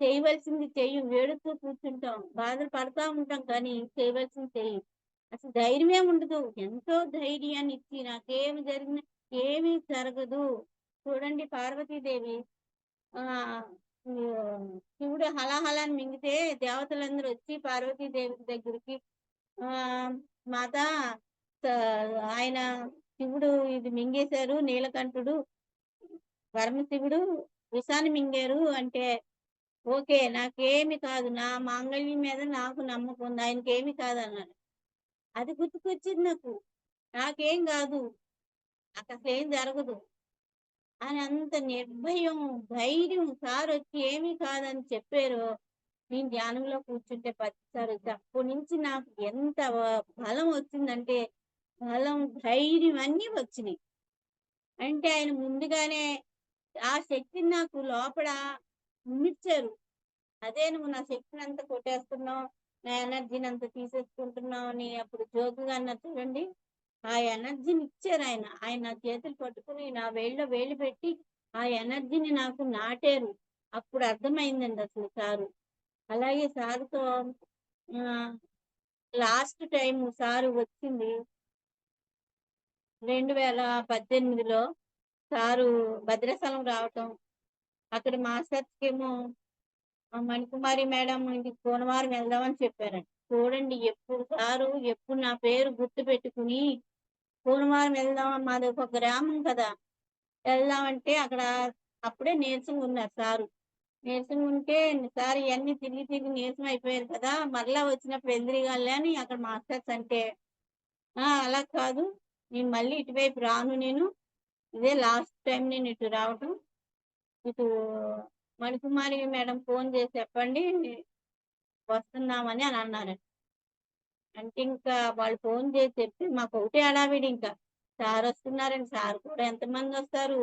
చేయవలసింది చెయ్యం. ఏడుస్తూ కూర్చుంటాం. బాధలు పడతా ఉంటాం కానీ చేయవలసింది చెయ్యం. అసలు ధైర్యమే ఉండదు. ఎంతో ధైర్యాన్నిచ్చి నాకేమి జరిగినా ఏమీ జరగదు. చూడండి పార్వతీదేవి ఆహ్, శివుడు హలాహలాన్ని మింగితే దేవతలందరూ వచ్చి పార్వతీదేవి దగ్గరికి మాతా స ఆయన శివుడు ఇది మింగేశారు నీలకంఠుడు, పరమశివుడు విషాన్ని మింగారు అంటే, ఓకే. నాకేమి కాదు. నా మాంగళ్యం మీద నాకు నమ్మకం ఉంది. ఆయనకేమి కాదన్నారు. అది గుర్తుకొచ్చింది నాకు. నాకేం గాదు. నాకసలేం జరగదు. అని అంత నిర్భయం, ధైర్యం సారొచ్చి ఏమీ కాదని చెప్పారో, నేను ధ్యానంలో కూర్చుంటే ప్రతిసారొచ్చి అప్పటినుంచి నాకు ఎంత బలం వచ్చిందంటే, బలం, ధైర్యం అన్నీ వచ్చినియి. అంటే ఆయన ముందుగానే ఆ శక్తిని నాకు లోపల ఇమిడ్చారు. అదే నువ్వు నా శక్తినంతా కొట్టేస్తున్నావు, నా ఎనర్జీనంతా తీసేసుకుంటున్నావు అని అప్పుడు జోకుగా అన్నారు చూడండి. ఆ ఎనర్జీని ఇచ్చారాయన. ఆయన ఆయన నా చేతులు పట్టుకొని నా వేళ్ళలో వేళ్ళు పెట్టి ఆ ఎనర్జీని నాకు నాటారు. అప్పుడు అర్థమైందండి అసలు సారు. అలాగే సారుతో ఆహ్, లాస్ట్ టైము సారు వచ్చింది 2018లో సారు భద్రాచలం రావటం. అక్కడ మాస్టర్స్‌కేమో మణికుమారి మేడం ఇది సోమవారం వెళ్దామని చెప్పారంట. చూడండి ఎప్పుడు నా పేరు గుర్తుపెట్టుకుని సోమవారం వెళ్దాం మాదొక గ్రామం కదా! వెళ్దామంటే అక్కడ అప్పుడే నీరసంగున్నారు సారు. నీరసంగుంటే సార్ ఇయన్నీ తిరిగి తిరిగి నీరసం అయిపోయారు కదా! మరలా వచ్చినప్పుడు వెళ్దురుగాలిలే అని అక్కడ మాస్టర్స్ అంటే, అలా కాదు. నేను మళ్ళీ ఇటువైపు రాను నేను. ఇదే లాస్ట్ టైమ్ నేను ఇటు రావటం. ఇటు మణికుమారి మేడం ఫోన్ చేసి చెప్పండి వస్తున్నామని అని అన్నారంట. అంటే ఇంకా వాళ్ళు ఫోన్ చేసి చెప్తే మాకొకటే హడావిడి ఇంకా. సారొస్తున్నారండి. సార్ కూడా ఎంతమందొస్తారు?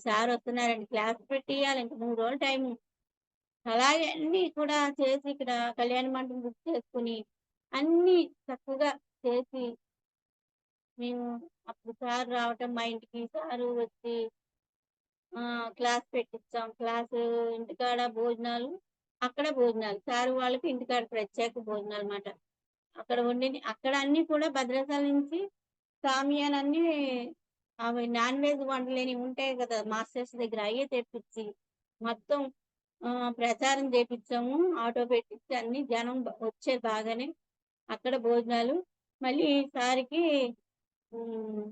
సారొస్తున్నారండి. క్లాస్ పెట్టియ్యాలి. ఇంక 3 రోజులు టైము. అలాగే అన్నీ కూడా చేసి ఇక్కడ కళ్యాణ మండపం బుక్ చేసుకొని, అన్నీ చక్కగా చేసి మేము అప్పుడు సార్ రావటం మా ఇంటికి సారు వచ్చి క్లాస్ పెట్టిచ్చాం. ఇంటికాడ భోజనాలు, అక్కడ భోజనాలు. సారు వాళ్ళకి ఇంటికాడ ప్రత్యేక భోజనాలమాట. అక్కడ వండినయి అక్కడ అన్నీ కూడా భద్రాచలం నుంచి సామియానన్నీ అవి నాన్ వెజ్ వండలేనివి ఉంటాయి గదా! మాస్టర్స్ దగ్గర అయ్యే తెప్పిచ్చి, మొత్తం ప్రచారం చేపిచ్చాము. ఆటో పెట్టిచ్చి అన్నీ జనం వచ్చారు బాగానే. అక్కడ భోజనాలు. మళ్ళీ సార్‌కి హ్మ్.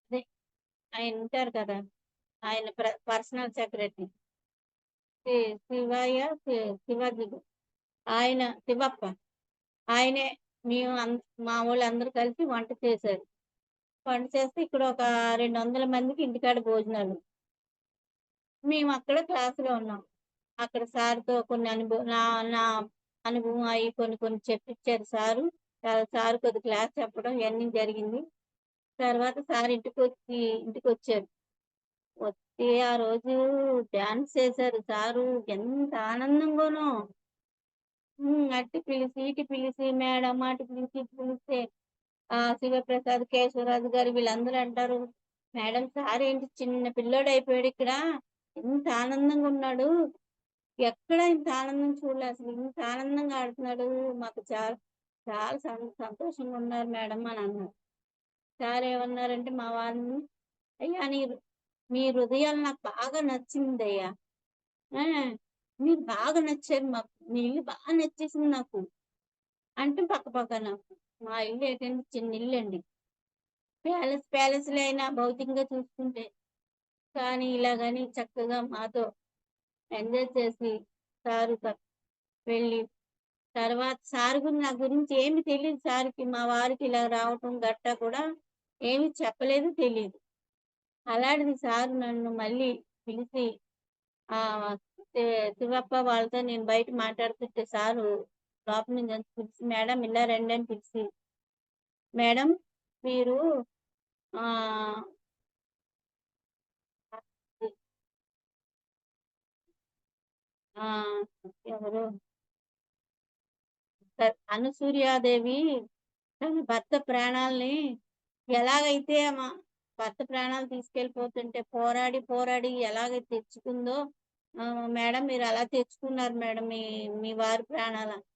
అదే ఆయనుంటారు కదా! ఆయన పర్సనల్ సెక్రటరీ. శి శివయ్య శి శివాజీ ఆయన శివప్ప. ఆయనే మేము మా వోళ్ళందరూ కలిసి వంట చేశారు. వంట చేస్తే ఇక్కడ ఒక 200 మందికి ఇంటికాడ భోజనాలు. మేమక్కడ క్లాస్‌లో ఉన్నాం. అక్కడ సార్‌తో కొన్ని నా నా అనుభవం అయి కొన్ని కొన్ని చెప్పించారు సారు. సారు కొద్ది క్లాస్ చెప్పడం ఇయన్నీ జరిగింది. తర్వాత సార్ ఇంటికొచ్చారు. వచ్చి ఆ రోజు డాన్స్ చేశారు సారు. ఎంత ఆనందంగానో. ఇటు పిలిసి మేడం, అటు పిలిచి, ఇటు పిలిస్తే శివప్రసాద్, కేశవరాజు గారు వీళ్ళందరూ అంటారు, "మేడం సారేంటి చిన్న పిల్లోడయిపోయాడిక్కడ. ఎంత ఆనందంగా ఉన్నాడు. ఎక్కడ ఇంత ఆనందం చూడలే అసలు. ఇంత ఆనందంగా ఆడుతున్నాడు. మాకు చాలా సంతోషంగా ఉన్నారు మేడం" అని అన్నారు. సారేమన్నారంటే మా వాళ్ళని, "అయ్యా మీ హృదయాలు నాకు బాగా నచ్చిందయ్యా. ఆ! మీరు బాగా నచ్చారు మాకు. మీ ఇల్లు బాగా నచ్చేసింది నాకు." అంటే పక్కపక్కన. మా ఇల్లు ఏంటంటే చిన్న ఇల్లండి. ప్యాలెస్‌లో అయినా భౌతికంగా చూసుకుంటే. కానీ ఇలాగని చక్కగా మాతో ఎంజాయ్ చేసి సారు వెళ్ళి తర్వాత సార్ నా గురించి ఏమి తెలీదు సార్‌కి. మా వారికి ఇలా రావటం గట్టా కూడా ఏమి చెప్పలేదు, తెలీదు. అలాంటిది సార్ నన్ను మళ్ళీ పిలిసి ఆహ్, శివప్ప వాళ్ళతో నేను బయట మాట్లాడుతుంటే సారు లోపల నుంచి పిలిచి, "మేడం ఇలా రండి" అని పిలిచి, "మేడం మీరు ఆహ్, ఆహ్, ఎవరు అనసూయాదేవి తన భర్త ప్రాణాల్ని ఎలాగైతే భర్త ప్రాణాలు తీసుకెళ్ళిపోతుంటే పోరాడి, పోరాడి ఎలాగైతే తెచ్చుకుందో మేడం మీరు అలా తెచ్చుకున్నారు మేడం మీ వారి ప్రాణాలని."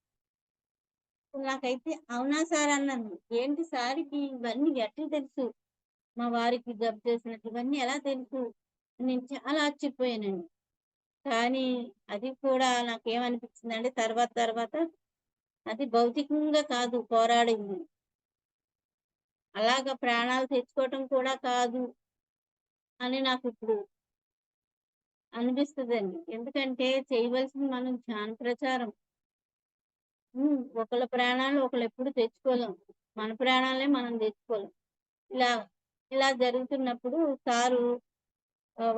నాకైతే అవునా సార్ అన్నాను. ఏంటి సార్‌కి ఇవన్నీ ఎట్లా తెలుసు? మా వారికి జబ్బు చేసినట్టు ఇవన్నీ ఎలా తెలుసు? నేను చాలా ఆశ్చర్యపోయానండి. కానీ అది కూడా నాకేమనిపించిందంటే తర్వాత తర్వాత అది భౌతికంగా కాదు పోరాడింది. అలాగా ప్రాణాలు తెచ్చుకోవటం కూడా కాదు అని నాకిప్పుడు అనిపిస్తదండి. ఎందుకంటే చేయవలసింది మనం జ్ఞాన ప్రచారం. ఒకళ్ళ ప్రాణాలు ఒకళ్ళెప్పుడు తెచ్చుకోలేం. మన ప్రాణాలనే మనం తెచ్చుకోలేం. ఇలా ఇలా జరుగుతున్నప్పుడు సారు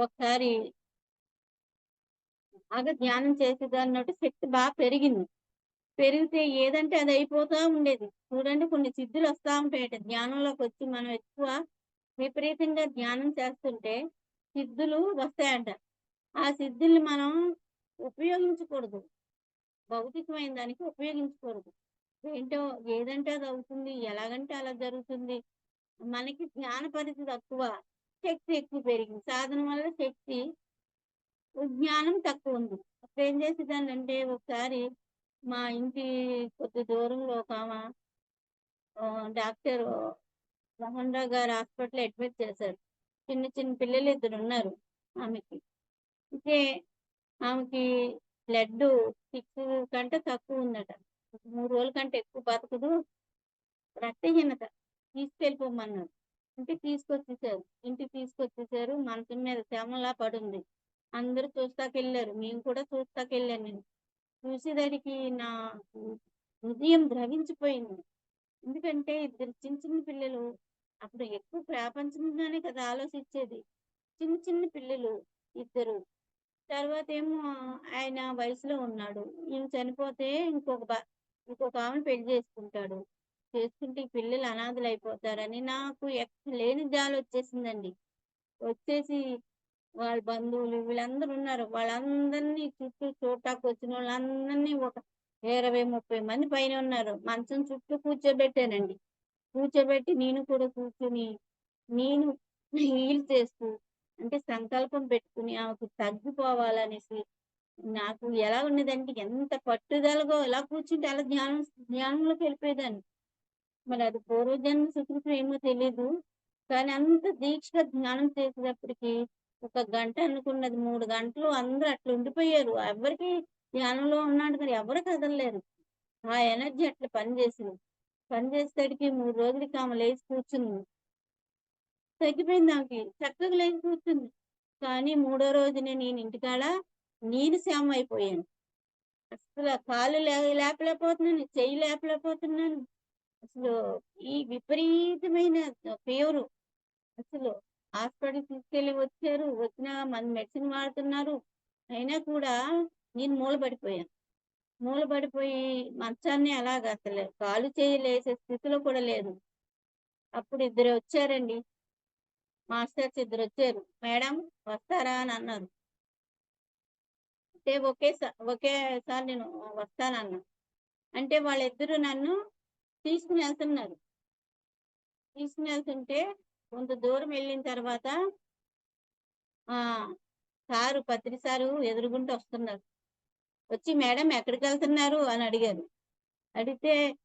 ఒకసారి బాగా ధ్యానం చేసేదాన్నట శక్తి పెరిగింది. పెరిగితే ఏదంటే అది అయిపోతా ఉండేది. చూడండి కొన్ని సిద్ధులొస్తా ఉంటాయట. ధ్యానంలోకొచ్చి మనం ఎక్కువ విపరీతంగా ధ్యానం చేస్తుంటే సిద్ధులు వస్తాయంట. ఆ సిద్ధుల్ని మనం ఉపయోగించకూడదు. భౌతికమైన దానికి ఉపయోగించకూడదు. ఏంటో ఏదంటే అది అవుతుంది. ఎలాగంటే అలా జరుగుతుంది. మనకి జ్ఞాన పరిధి తక్కువ. శక్తి ఎక్కువ పెరిగింది. సాధన వల్ల శక్తి, జ్ఞానం తక్కువుంది. అప్పుడేం చేసేదాన్నంటే ఒకసారి మా ఇంటి కొద్ది దూరంలో డాక్టరు మోహన్ రావు గారు హాస్పిటల్‌లో అడ్మిట్ చేశారు. చిన్న చిన్న పిల్లలు ఇద్దరున్నారు ఆమెకి. అయితే ఆమెకి బ్లడ్డు 6 కంటే తక్కువుందట. 3 రోజుల కంటే ఎక్కువ బతకదు. రక్తహీనత. తీసుకెళ్ళిపోమన్నారు. ఇంటికి తీసుకొచ్చేసారు. మంచం మీద శవంలా పడుంది. అందరూ చూస్తాకెళ్లారు. మేము కూడా చూస్తాకెళ్ళాను నేను. చూసేసరికి నా హృ హృదయం ద్రవించిపోయింది. ఎందుకంటే ఇద్దరు చిన్న చిన్న పిల్లలు. అప్పుడు ఎక్కువ ప్రాపంచికంగానే కదా ఆలోచించేది. చిన్న చిన్న పిల్లలు ఇద్దరు. తర్వాతేమో ఆయన వయసులో ఉన్నాడు. ఈమె చనిపోతే ఇంకొక ఆమెను పెళ్లి చేసుకుంటాడు. చేసుకుంటే ఈ పిల్లలు అనాథలయిపోతారని నాకు లేని జాలొచ్చేసిందండి. వచ్చేసి వాళ్ళ బంధువులు వీళ్ళందరూ ఉన్నారు. వాళ్ళందరినీ చుట్టూ చూడటానికొచ్చినోళ్ళందరినీ ఒక 20, 30 మంది పైనే ఉన్నారు. మంచం చుట్టూ కూర్చోబెట్టానండి. కూర్చోబెట్టి నేను కూడా కూర్చొని, నేను హీల్ చేస్తూ అంటే సంకల్పం పెట్టుకుని ఆమెకు తగ్గిపోవాలనేసి నాకు ఎలా ఉన్నదంటే ఎంత పట్టుదలగా ఇలా కూర్చుంటే అలా ధ్యానంలోకెళ్ళిపోయేదాన్ని. మరి అది పూర్వజన్మ సుకృతం ఏమో తెలీదు. కానీ అంత దీక్షగా ధ్యానం చేసేటప్పటికి ఒక గంట అనుకున్నది 3 గంటలు అందరూ అట్లా ఉండిపోయారు. ఎవ్వరికీ ధ్యానంలో ఉన్నాడు కానీ ఎవరు కదలలేరు. ఆ ఎనర్జీ అట్లా పనిచేసింది. పనిచేసేసరికి 3 రోజులకి ఆమె లేచి కూర్చుంది. తగ్గిపోయింది ఆమెకి. చక్కగా లేచి కూర్చుంది. కానీ మూడో రోజునే నేను ఇంటికాడ నీరసం అయిపోయాను. అస్సల కాళ్ళు లేపలేకపోతున్నాను. చెయ్యి లేపలేకపోతున్నాను. అసలు ఈ విపరీతమైన ఫీవరు. అసలు హాస్పిటల్‌కి తీసుకెళ్ళి వచ్చారు. వచ్చినా మెడిసిన్ వాడుతున్నారు. అయినా కూడా నేను మూల పడిపోయాను. మూల పడిపోయి మంచాన్నే అలాగ అసలు కాలు చెయ్యి లేసే స్థితిలో కూడా లేదు. అప్పుడు ఇద్దరొచ్చారండి. మాస్టర్స్ ఇద్దరొచ్చారు. "మేడం వస్తారా?" అని అన్నారు. అంటే ఒకేసారి నేను వస్తానన్నా. అంటే వాళ్ళిద్దరూ నన్ను తీసుకొనెళ్తున్నారు. తీసుకొనెళ్తుంటే కొంత దూరం వెళ్ళిన తర్వాత పత్రి సారు ఎదురుగుంట వస్తున్నారు. వచ్చి "మేడం ఎక్కడికెళ్తున్నారు?" అని అడిగారు. అడిగితే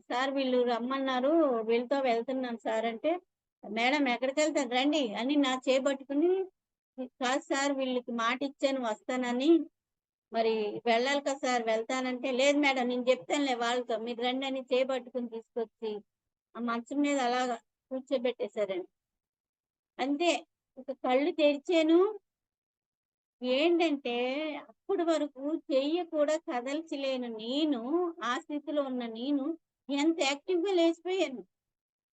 "సార్ వీళ్ళు రమ్మన్నారు. వీళ్ళతో వెళ్తున్నాను సార్" అంటే, "మేడం ఎక్కడికెళ్తారు రండి" అని నా చేయి పట్టుకొని, "కాదు సార్ వీళ్ళకి మాటిచ్చాను వస్తానని. మరి వెళ్ళాలి కదా సార్ వెళ్తానంటే" "లేదు మేడం నేను చెప్తానులే వాళ్ళతో. మీరు రండి" అని చేయి పట్టుకొని తీసుకొచ్చి, ఆ మంచం మీద అలాగా కూర్చోబెట్టేశారండి. అంతే. ఇక కళ్ళు తెరిచాను. ఏంటంటే, అప్పటి వరకు చెయ్యి కూడా కదల్చలేను నేను, ఆ స్థితిలో ఉన్న నేను ఎంత యాక్టివ్‌గా లేచిపోయాను.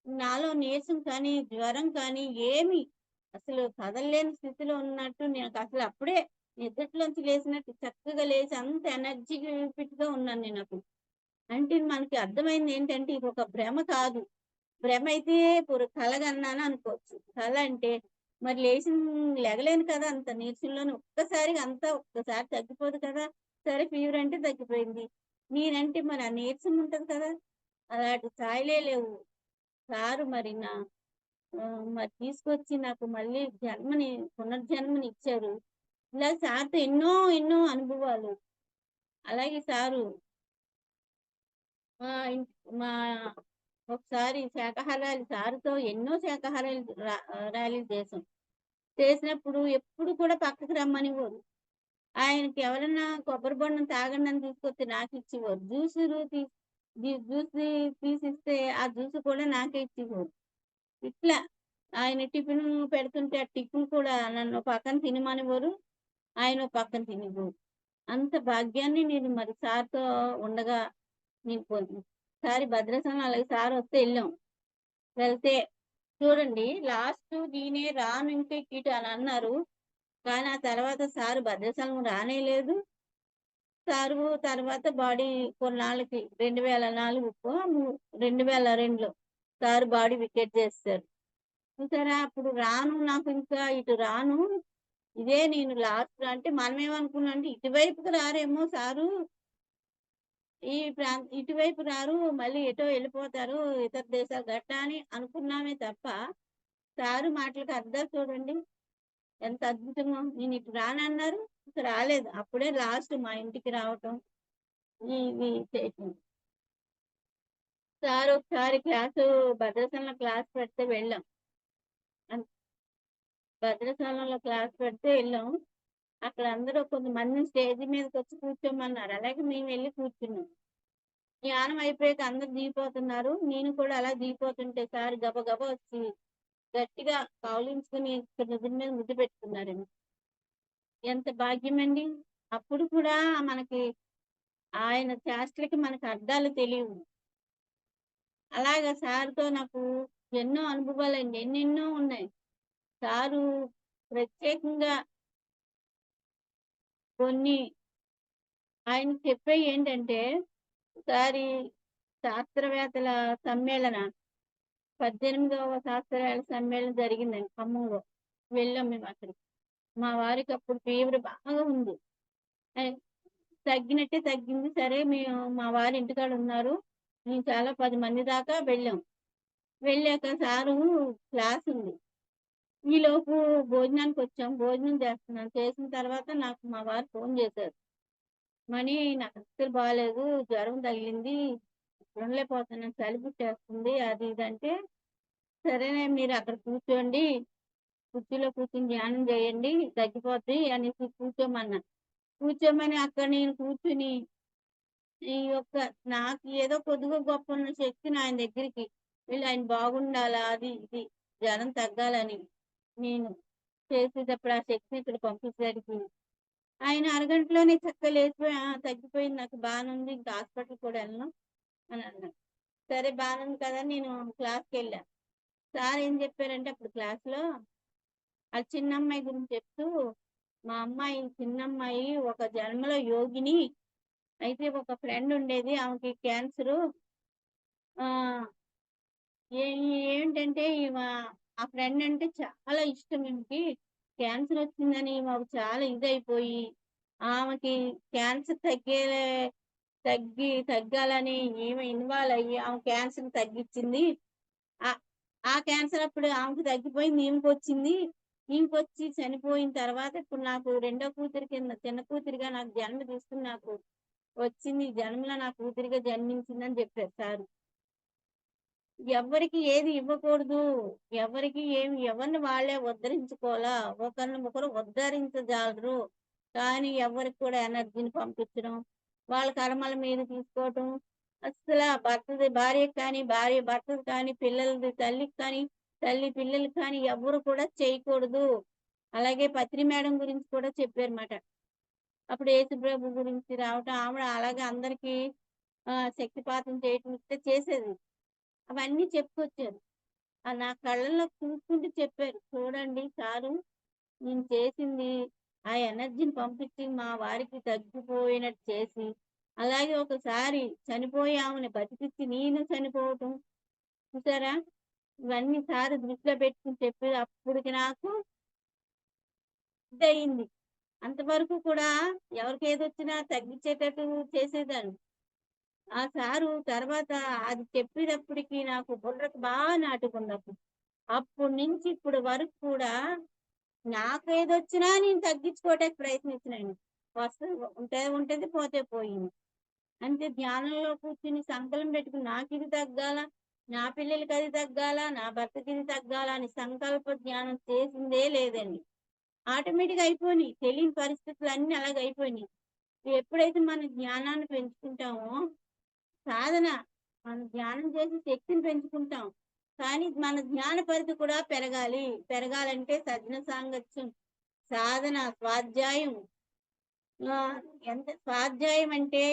నాలో నీరసం కానీ, జ్వరం కానీ ఏమి అసలు కదలలేని స్థితిలో ఉన్నట్టు నాకసలు అప్పుడే నిద్దట్లోంచి లేసినట్టు చక్కగా లేచి అంత ఎనర్జిటిక్‌గా ఉన్నాను నేనప్పుడు. అంటే మనకి అర్థమైంది ఏంటంటే, ఇదొక భ్రమ కాదు. భ్రమైతే కలగన్నాను అనుకోవచ్చు. కల అంటే మరి లెగలేను కదా! అంత నీరసంలోనే ఒక్కసారిగా అంతా ఒక్కసారి తగ్గిపోదు కదా! సరే ఫీవర్ అంటే తగ్గిపోయింది. నేనంటే మరి ఆ నీరసం ఉంటది కదా! అలాంటి ఛాయలే లేవు. సారు మరి మరి తీసుకొచ్చి నాకు మళ్ళీ పునర్జన్మనిచ్చారు. ఇలా సార్‌తో ఎన్నో ఎన్నో అనుభవాలు. అలాగే సారు మా ఇంట్ మా ఒకసారి శాకాహార ర్యాలీ సార్‌తో ఎన్నో ర్యాలీలు చేసాం. చేసినప్పుడు ఎప్పుడు కూడా పక్కకి రమ్మనేవారు. ఆయనకి ఎవరన్నా కొబ్బరి బొండం తాగండని తీసుకొస్తే నాకిచ్చేవారు. జ్యూస్ తీసిస్తే ఆ జ్యూస్ కూడా నాకే ఇచ్చేవారు. ఇట్లా ఆయన టిఫిను పెడుతుంటే ఆ టిఫిన్ కూడా నన్ను పక్కన తినమనేవారు. ఆయన ఓ పక్కన తినేవారు. అంత భాగ్యాన్ని నేను మరి సార్‌తో ఉండగా నేను ఒకసారి భద్రాచలం అలాగే సారొస్తే ఎళ్ళాం. వెళ్తే చూడండి నేనే రాను ఇంక ఇటు అని అన్నారు. కానీ ఆ తర్వాత సారు భద్రాచలం రానే లేదు. సారు తర్వాత కొన్నాళ్ళకి 2002లో సారు బాడీ వికెట్ చేసేసారు. చూసారా అప్పుడు నాకు ఇంకా ఇటు రాను. ఇదే నేను లాస్ట్ అంటే మనమేమనుకున్నామంటే ఇటువైపుకి రారేమో సారు. ఇటువైపు రారు. మళ్ళీ ఎటో ఎళ్ళిపోతారు. ఇతర దేశాలు గట్టా అని అనుకున్నామే తప్ప, సారు మాటలకి అర్థాలు చూడండి. ఎంత అద్భుతంగా నేనిటు రానన్నారు. ఇక రాలేదు. అప్పుడే లాస్ట్ మా ఇంటికి రావటం. ఇవి చేయటం. సారు ఒకసారి భద్రాచలంలో క్లాస్ పెడితే వెళ్ళాం. అన్ భద్రాచలంలో క్లాస్ పెడితే ఎళ్ళాం. అక్కడ అందరూ కొంతమందిని స్టేజ్ మీదకొచ్చి కూర్చోమన్నారు. అలాగే మేమెళ్లి కూర్చున్నాం. ధ్యానం అయిపోయాక అందరూ దిగిపోతున్నారు. నేను కూడా అలా దిగిపోతుంటే సారు గబగబా వచ్చి గట్టిగా కౌలించుకొని నుదురు మీద ముద్దు పెట్టుకున్నారండి. ఎంత భాగ్యమండి. అప్పుడు కూడా మనకి ఆయన చేష్టలకి మనకు అర్థాలు తెలీవు. అలాగా సార్‌తో నాకు ఎన్నో అనుభవాలండి. ఎన్నెన్నో ఉన్నాయి. సారు ప్రత్యేకంగా కొన్ని ఆయన చెప్పేయేంటంటే, ఒకసారి శాస్త్రవేత్తల సమ్మేళన 18వ శాస్త్రవేత్తల సమ్మేళనం జరిగిందండి ఖమ్మంలో. వెళ్ళాం మేమక్కడికి. మా వారికి అప్పుడు ఫీవర్ బాగా ఉంది. ఆహ్, తగ్గినట్టే తగ్గింది. సరే మేము మా వారు ఇంటికాడ ఉన్నారు. మేము చాలా 10 మంది దాకా వెళ్ళాం. వెళ్ళాక సారు క్లాసుంది. ఈలోపు భోజనానికొచ్చాం. భోజనం చేస్తున్నాం. చేసిన తర్వాత నాకు మా వారు ఫోను చేశారు. మణి నాకు అస్సలు బాలేదు. జ్వరం తగిలింది. ఉండలేకపోతున్నాను. చలి పుట్టేస్తుంది. అది ఇది అంటే, సరేనే మీరు అక్కడ కూర్చోండి. కుర్చీలో కూర్చొని ధ్యానం చేయండి. తగ్గిపోద్ది అనేసి కూర్చోమన్నారు. కూర్చోమని అక్కడ నేను కూర్చొని ఈ యొక్క నాకు ఏదో కొద్దిగో గొప్పున్న శక్తిని ఆయన దగ్గరికి వెళ్ళి ఆయన బాగుండాలా అది ఇది జ్వరం తగ్గాలని నేను చేసేటప్పుడు ఆ శక్తిని ఇక్కడ పంపించేసరికి ఆయన అరగంటలోనే చక్కగా లేచిపోయి తగ్గిపోయింది నాకు బాగానుంది ఇంకా హాస్పిటల్ కూడా వెళ్ళను అని అన్నాడు. సరే బాగానుంది కదా అని నేను క్లాస్కి వెళ్ళాను. సార్ ఏం చెప్పారంటే అప్పుడు క్లాస్లో ఆ చిన్నమ్మాయి గురించి చెప్తూ మా అమ్మాయి చిన్నమ్మాయి ఒక జన్మలో యోగిని అయితే ఒక ఫ్రెండ్ ఉండేది ఆమెకి క్యాన్సరు. ఆ! ఏ ఏంటంటే ఆ ఫ్రెండ్ అంటే చాలా ఇష్టం ఈమెకి. క్యాన్సర్ వచ్చిందని మాకు చాలా ఇదైపోయి, ఆమెకి క్యాన్సర్ తగ్గాలని ఈమె ఇన్వాల్వ్ అయ్యి ఆమె క్యాన్సర్‌ని తగ్గిచ్చింది. ఆహ్, ఆ క్యాన్సర్ అప్పుడు ఆమెకి తగ్గిపోయింది. ఈమెకొచ్చింది. ఈమెకొచ్చి చనిపోయిన తర్వాత ఇప్పుడు నాకు రెండో కూతురు కింద చిన్న కూతురిగా నాకు జన్మ తీసుకొని నాకు వచ్చింది. ఈ జన్మలో నా కూతురిగా జన్మించిందని చెప్పారు సారు. ఎవ్వరికి ఏది ఇవ్వకూడదు. ఎవరికి ఏమి ఎవరిని వాళ్ళే ఉద్ధరించుకోవాలా. ఒకరిని ఒకరు ఉద్ధరించజాలరు. కానీ ఎవరికి కూడా ఎనర్జీని పంపించడం, వాళ్ళ కర్మల మీద తీసుకోవటం, అస్సల భర్తది భార్యకి కానీ, భార్య భర్తది కానీ, పిల్లలది తల్లికి కానీ, తల్లి పిల్లలకి కానీ ఎవ్వరు కూడా చేయకూడదు. అలాగే పత్రి మేడం గురించి కూడా చెప్పారుమాట. అప్పుడు యేసుప్రభు గురించి రావటం ఆవిడ అలాగే అందరికీ శక్తిపాతం చేయటం ఇట్లా చేసేది. అవన్నీ చెప్పుకొచ్చారు. నా కళ్ళల్లో చూసుకుంటూ చెప్పారు. చూడండి సారు నేను చేసింది ఆ ఎనర్జీని పంపించి మా వారికి తగ్గిపోయినట్టు చేసి, అలాగే ఒకసారి చనిపోయి ఆమెని బతికిచ్చి నేను చనిపోవటం చూసారా? ఇవన్నీ సారు దృష్టిలో పెట్టుకొని చెప్పేది. అప్పటికి నాకు ఇదయింది. అంతవరకు కూడా ఎవరికేదొచ్చినా తగ్గిచ్చేటట్టు చేసేదాన్ని. ఆ సారు తర్వాత అది చెప్పేటప్పటికి నాకు బుర్రకు నాటుకుందప్పుడు. అప్పటినుంచి ఇప్పటి వరకు కూడా నాకేదొచ్చినా నేను తగ్గించుకోవటానికి ప్రయత్నించనండి. వస్తది ఉంటది పోతే పోయింది. అంతే ధ్యానంలో కూర్చొని సంకల్పం పెట్టుకుని నాకిది తగ్గాల, నా పిల్లలకది తగ్గాల, నా భర్తకిది తగ్గాల అని సంకల్ప ధ్యానం చేసిందే లేదండి. ఆటోమేటిక్‌గా అయిపోయినియి. తెలియని పరిస్థితులన్నీ అలాగయిపోయినియి. ఎప్పుడైతే మన జ్ఞానాన్ని పెంచుకుంటామో సాధన. మనం ధ్యానం చేసి శక్తిని పెంచుకుంటాం. కానీ మన జ్ఞాన పరిధి కూడా పెరగాలి. పెరగాలంటే సజ్జన సాంగత్యం, సాధన, స్వాధ్యాయం. ఎంత స్వాధ్యాయం అంటే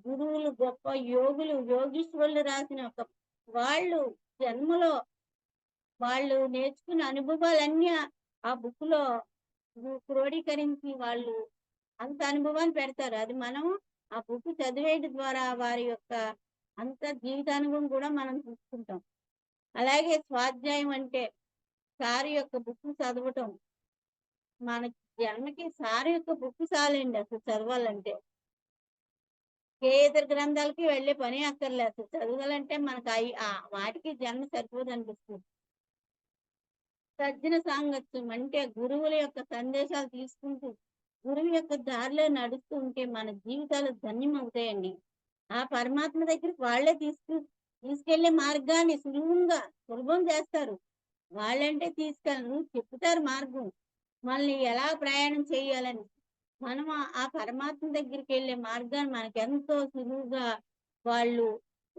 గురువులు గొప్ప యోగులు, యోగీశ్వరులు రాసిన ఒక వాళ్ళు జన్మలో వాళ్ళు నేర్చుకున్న అనుభవాలన్నీ ఆ బుక్‌లో క్రోడీకరించి వాళ్ళు అంత అనుభవాన్ని పెడతారు. అది మనం ఆ బుక్ చదివేయడం ద్వారా వారి యొక్క అంత జీవితానుభవం కూడా మనం చూసుకుంటాం. అలాగే స్వాధ్యాయం అంటే సార్ యొక్క బుక్ చదవటం. మన జన్మకి సార్ యొక్క బుక్ చాలండి అసలు చదవాలంటే. ఏ ఇతర గ్రంథాలకి వెళ్ళే పనే అక్కర్లే అసలు. చదవాలంటే మనకు వాటికి జన్మ సరిపోదనిపిస్తుంది. సజ్జన సాంగత్యం అంటే గురువుల యొక్క సందేశాలు తీసుకుంటూ, గురువు యొక్క దారిలో నడుస్తూ ఉంటే మన జీవితాలు ధన్యమవుతాయండి. ఆ పరమాత్మ దగ్గరికి వాళ్ళే తీసుకెళ్ళే మార్గాన్ని సులభం చేస్తారు. వాళ్ళంటే తీసుకెళ్ళరు. చెప్తారు మార్గం. మనల్ని ఎలా ప్రయాణం చేయాలని. మనం ఆ పరమాత్మ దగ్గరికెళ్ళే మార్గాన్ని మనకెంతో సులువుగా వాళ్ళు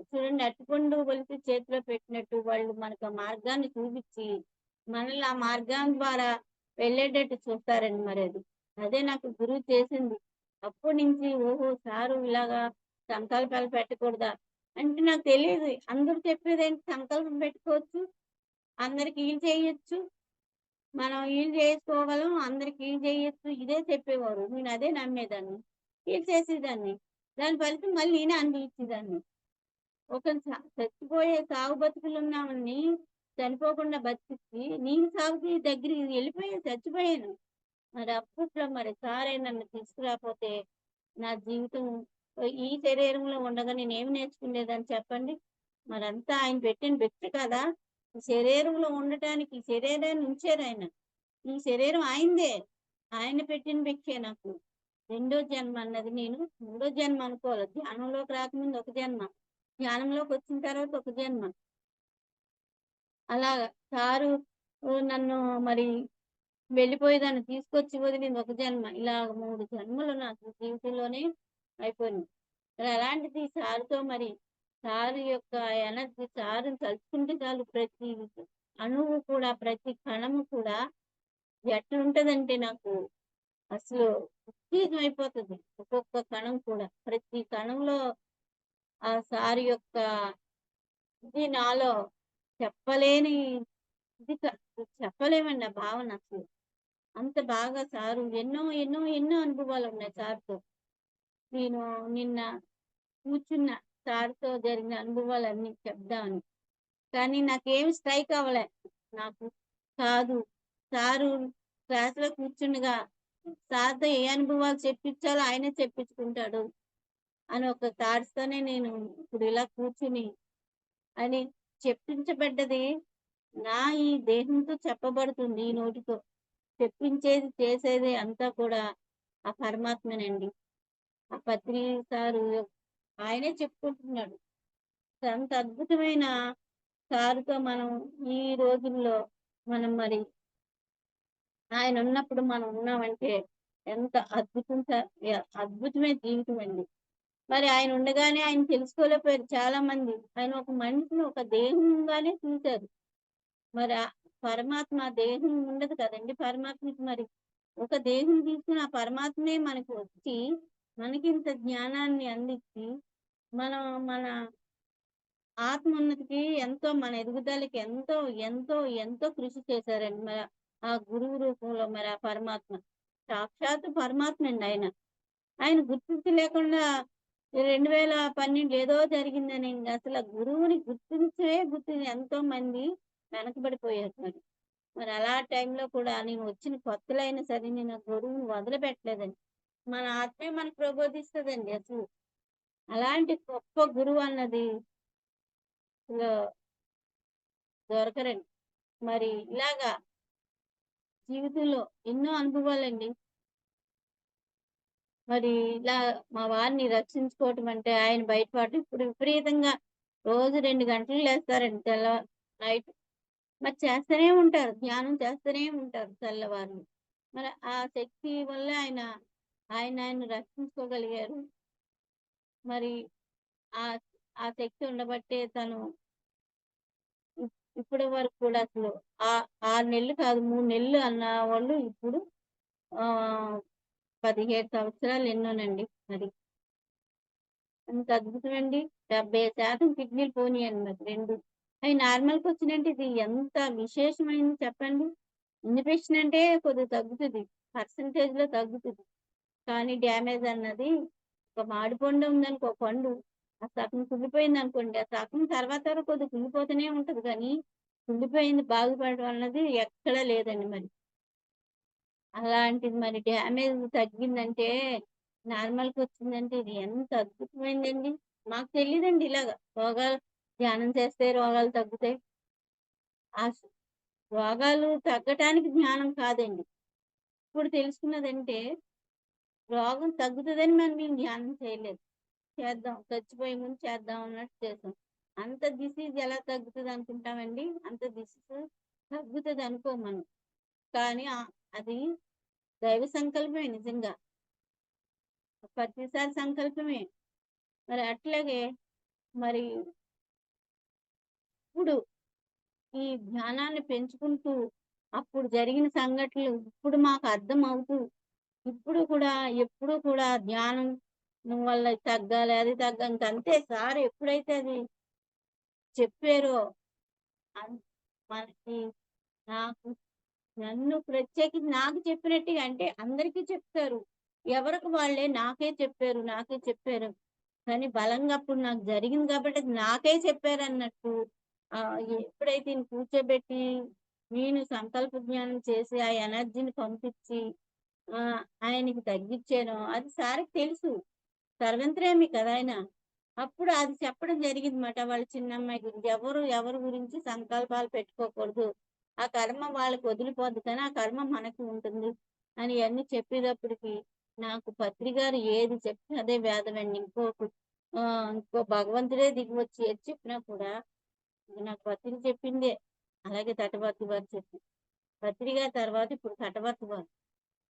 చూడండి అరటిపండు ఒలిచి చేతిలో పెట్టినట్టు వాళ్ళు మనకు ఆ మార్గాన్ని చూపిచ్చి, మనల్ని ఆ మార్గం ద్వారా వెళ్ళేటట్టు చూస్తారండి మరది. అదే నాకు గురువు చేసింది. అప్పటినుంచి ఓహో! సారు ఇలాగా సంకల్పాలు పెట్టకూడదా? అంటే నాకు తెలీదు. అందరూ చెప్పేదేంటి సంకల్పం పెట్టుకోవచ్చు. అందరికి ఈళ్ళు చేయొచ్చు. మనం ఈళ్ళు చేసుకోగలం. అందరికి ఈళ్ళు చేయొచ్చు. ఇదే చెప్పేవారు. నేనదే నమ్మేదాన్ని. ఈళ్ళు చేసేదాన్ని. దాని ఫలితం మళ్ళీ నేనే అనుభవించేదాన్ని. చచ్చిపోయే సాగు బతుకులున్నామని చనిపోకుండా బతికిచ్చి, నేను సాగుకి దగ్గరికి చచ్చిపోయాను. మరి అప్పట్లో మరి సారే నన్ను తీసుకురాపోతే, నా జీవితం ఈ శరీరంలో ఉండగా నేనేమి నేర్చుకునేదాన్ని చెప్పండి? మరంతా ఆయన పెట్టిన భిక్ష కదా! ఈ శరీరంలో ఉండటానికి ఈ శరీరాన్ని ఉంచారాయన. ఈ శరీరం ఆయనదే. ఆయన పెట్టిన భిక్షే నాకు. రెండో జన్మ అన్నది నేను మూడో జన్మ అనుకోవాలి. ధ్యానంలోకి రాకముందు ఒక జన్మ. ధ్యానంలోకొచ్చిన తర్వాత ఒక జన్మ. అలాగా సారు నన్ను మరి వెళ్ళిపోయేదాన్ని తీసుకొచ్చి వదిలింది ఒక జన్మ. ఇలాగ 3 జన్మలు నాకు జీవితంలోనే అయిపోయినాయి. మరి అలాంటిది సారుతో మరి సారు యొక్క ఎనర్జీ సారుని తలుచుకుంటే చాలు ప్రతి అణువు కూడా, ప్రతి కణము కూడా ఎట్లుంటదంటే నాకు అసలు ఉత్తేజం అయిపోతది. ఒక్కొక్క కణం కూడా. ప్రతి కణంలో ఆ సారు యొక్క ఇది నాలో చెప్పలేని ఇది చెప్పలేమండి ఆ భావన అసలు. అంత బాగా సారు ఎన్నో అనుభవాలున్నాయి సార్‌తో. నేను నిన్న కూర్చున్న సార్‌తో జరిగిన అనుభవాలన్నీ చెప్దామని. కానీ నాకేమి స్ట్రైక్ అవ్వలే. నాకు కాదు. సారు క్లాస్‌లో కూర్చుండగా సార్‌తో ఏ అనుభవాలు చెప్పించాలో ఆయనే చెప్పించుకుంటాడు అని ఒక థాట్స్‌తోనే నేను ఇప్పుడు ఇలా కూర్చుని అని చెప్పించబడ్డది ఈ దేహంతో చెప్పబడుతుంది ఈ నోటితో. చెప్పించేది, చేసేది అంతా కూడా ఆ పరమాత్మేనండి. ఆ పత్రి సారు ఆయనే చెప్పుకుంటున్నాడు. అంత అద్భుతమైన సారుతో మనం ఈ రోజుల్లో మనం మరి ఆయనున్నప్పుడు మనం ఉన్నామంటే ఎంత అద్భుతమైన జీవితం అండి. మరి ఆయన ఉండగానే ఆయన తెలుసుకోలేకపోయారు చాలా మంది. ఆయన ఒక మనిషిని ఒక దేహంగానే చూసారు. మరి ఆ పరమాత్మ దేహం ఉండదు కదండీ! పరమాత్మకి మరి ఒక దేహం తీసుకొని ఆ పరమాత్మే మనకి వచ్చి, మనకింత జ్ఞానాన్ని అందిచ్చి, మనం మన ఆత్మోన్నతికి మన ఎదుగుదలకి ఎంతో కృషి చేశారండి. ఆ గురువు రూపంలో మరి ఆ పరమాత్మ. సాక్షాత్తు పరమాత్మండి ఆయన. ఆయన గుర్తింపు లేకుండా 2012 ఏదో జరిగిందని అసల గురువుని ఎంతో మంది వెనకబడిపోయారు మరి. మరి అలా టైంలో కూడా నేను వచ్చిన కొత్తలో అయినా సరే నేను ఆ గురువుని వదిలిపెట్టలేదండి. మన ఆత్మే మనకు ప్రబోధిస్తదండి అసలు. అలాంటి గొప్ప గురువు అన్నది అసలు దొరకరండి. మరి ఇలాగా జీవితంలో ఎన్నో అనుభవాలండి. మరి ఇలా మా వారిని రక్షించుకోవటం అంటే ఆయన బయటపడటం ఇప్పుడు విపరీతంగా రోజు 2 గంటలు లేస్తారండి నైట్. మరి చేస్తూనే ఉంటారు. ధ్యానం చేస్తూనే ఉంటారు తెల్లవార్లు. మరి ఆ శక్తి వల్లే ఆయన్ని రక్షించుకోగలిగారు. మరి ఆ ఆ శక్తి ఉండబట్టే తను ఇప్పటి వరకు కూడా అసలు 6 నెలలు కాదు 3 నెలలు అన్నవాళ్ళు ఇప్పుడు ఆహ్, 17 సంవత్సరాలు ఎన్నోనండి మరి. అంత అద్భుతమండి. 70% కిడ్నీలు పోనీయండి మరి 2. అయి నార్మల్‌కొచ్చినంటే ఇది ఎంత విశేషమైంది చెప్పండి. ఇన్ఫెక్షన్ అంటే కొద్దిగా తగ్గుతది. పర్సెంటేజ్‌లో తగ్గుతది. కానీ డ్యామేజ్ అన్నది ఒక మామిడిపండు ఉందనుకో పండు, ఆ సగం కుళ్ళిపోయిందనుకోండి, ఆ సగం తర్వాత కొద్దిగా కుళ్ళిపోతూనే ఉంటది కానీ, కుళ్ళిపోయింది బాగుపడడం అన్నది ఎక్కడా లేదండి మరి. అలాంటిది మరి డ్యామేజ్ తగ్గిందంటే, నార్మల్‌కొచ్చిందంటే ఇది ఎంత అద్భుతమైందండి. మాకు తెలీదండి ఇలాగ. రోగాలు ధ్యానం చేస్తే రోగాలు తగ్గుతాయి. ఆస్ రోగాలు తగ్గటానికి ధ్యానం కాదండి. ఇప్పుడు తెలుసుకున్నదంటే, రోగం తగ్గుతదని మరి మేము ధ్యానం చేయలేదు. చచ్చిపోయే ముందు చేద్దాం అన్నట్టు చేసాం. అంత డిసీజ్ ఎలా తగ్గుతదనుకుంటామండి? అంత డిసీజ్ తగ్గుతదనుకోం మనం. కానీ అది దైవ సంకల్పమే నిజంగా. ప్రతిసారి సంకల్పమే. మరి అట్లాగే మరి ఇప్పుడు ఈ జ్ఞానాన్ని పెంచుకుంటూ, అప్పుడు జరిగిన సంఘటనలు ఇప్పుడు మాకు అర్థమవుతూ, ఇప్పుడు కూడా ఎప్పుడూ కూడా ధ్యానం వల్ల ఇది తగ్గాలి, అది ఇంకంతే సార్ ఎప్పుడైతే అది చెప్పారో అన్ మనకి నాకు నన్ను ప్రత్యేకించి నాకు చెప్పినట్టుగా అంటే అందరికీ చెప్తారు. ఎవరికి వాళ్ళే నాకే చెప్పారు, నాకే చెప్పారు. కానీ బలంగా అప్పుడు నాకు జరిగింది కాబట్టి అది నాకే చెప్పారన్నట్టు ఎప్పుడైతే ఈయన కూర్చోబెట్టి నేను సంకల్ప జ్ఞానం చేసి ఆ ఎనర్జీని పంపించి ఆయనకి తగ్గిచ్చానో అది సార్‌కి తెలుసు. సర్వంతర్యామి కదా ఆయన. అప్పుడు అది చెప్పడం జరిగిందన్నమాట. వాళ్ళ చిన్నమ్మాయి గురించి. ఎవరి గురించి సంకల్పాలు పెట్టుకోకూడదు. ఆ కర్మ వాళ్ళకి వదిలిపోద్ది కానీ, ఆ కర్మ మనకి ఉంటుంది అని ఇయన్నీ చెప్పేటప్పటికి, నాకు పత్రి గారు ఏది చెప్తే అదే వేదమండి. ఇంకో భగవంతుడే దిగి వచ్చి ఏది చెప్పినా కూడా, ఇది నాకు పత్రి చెప్పిందే. అలాగే తటవర్తి వారు చెప్పింది. పత్రి గారి తర్వాత ఇప్పుడు తటవర్తి వారు.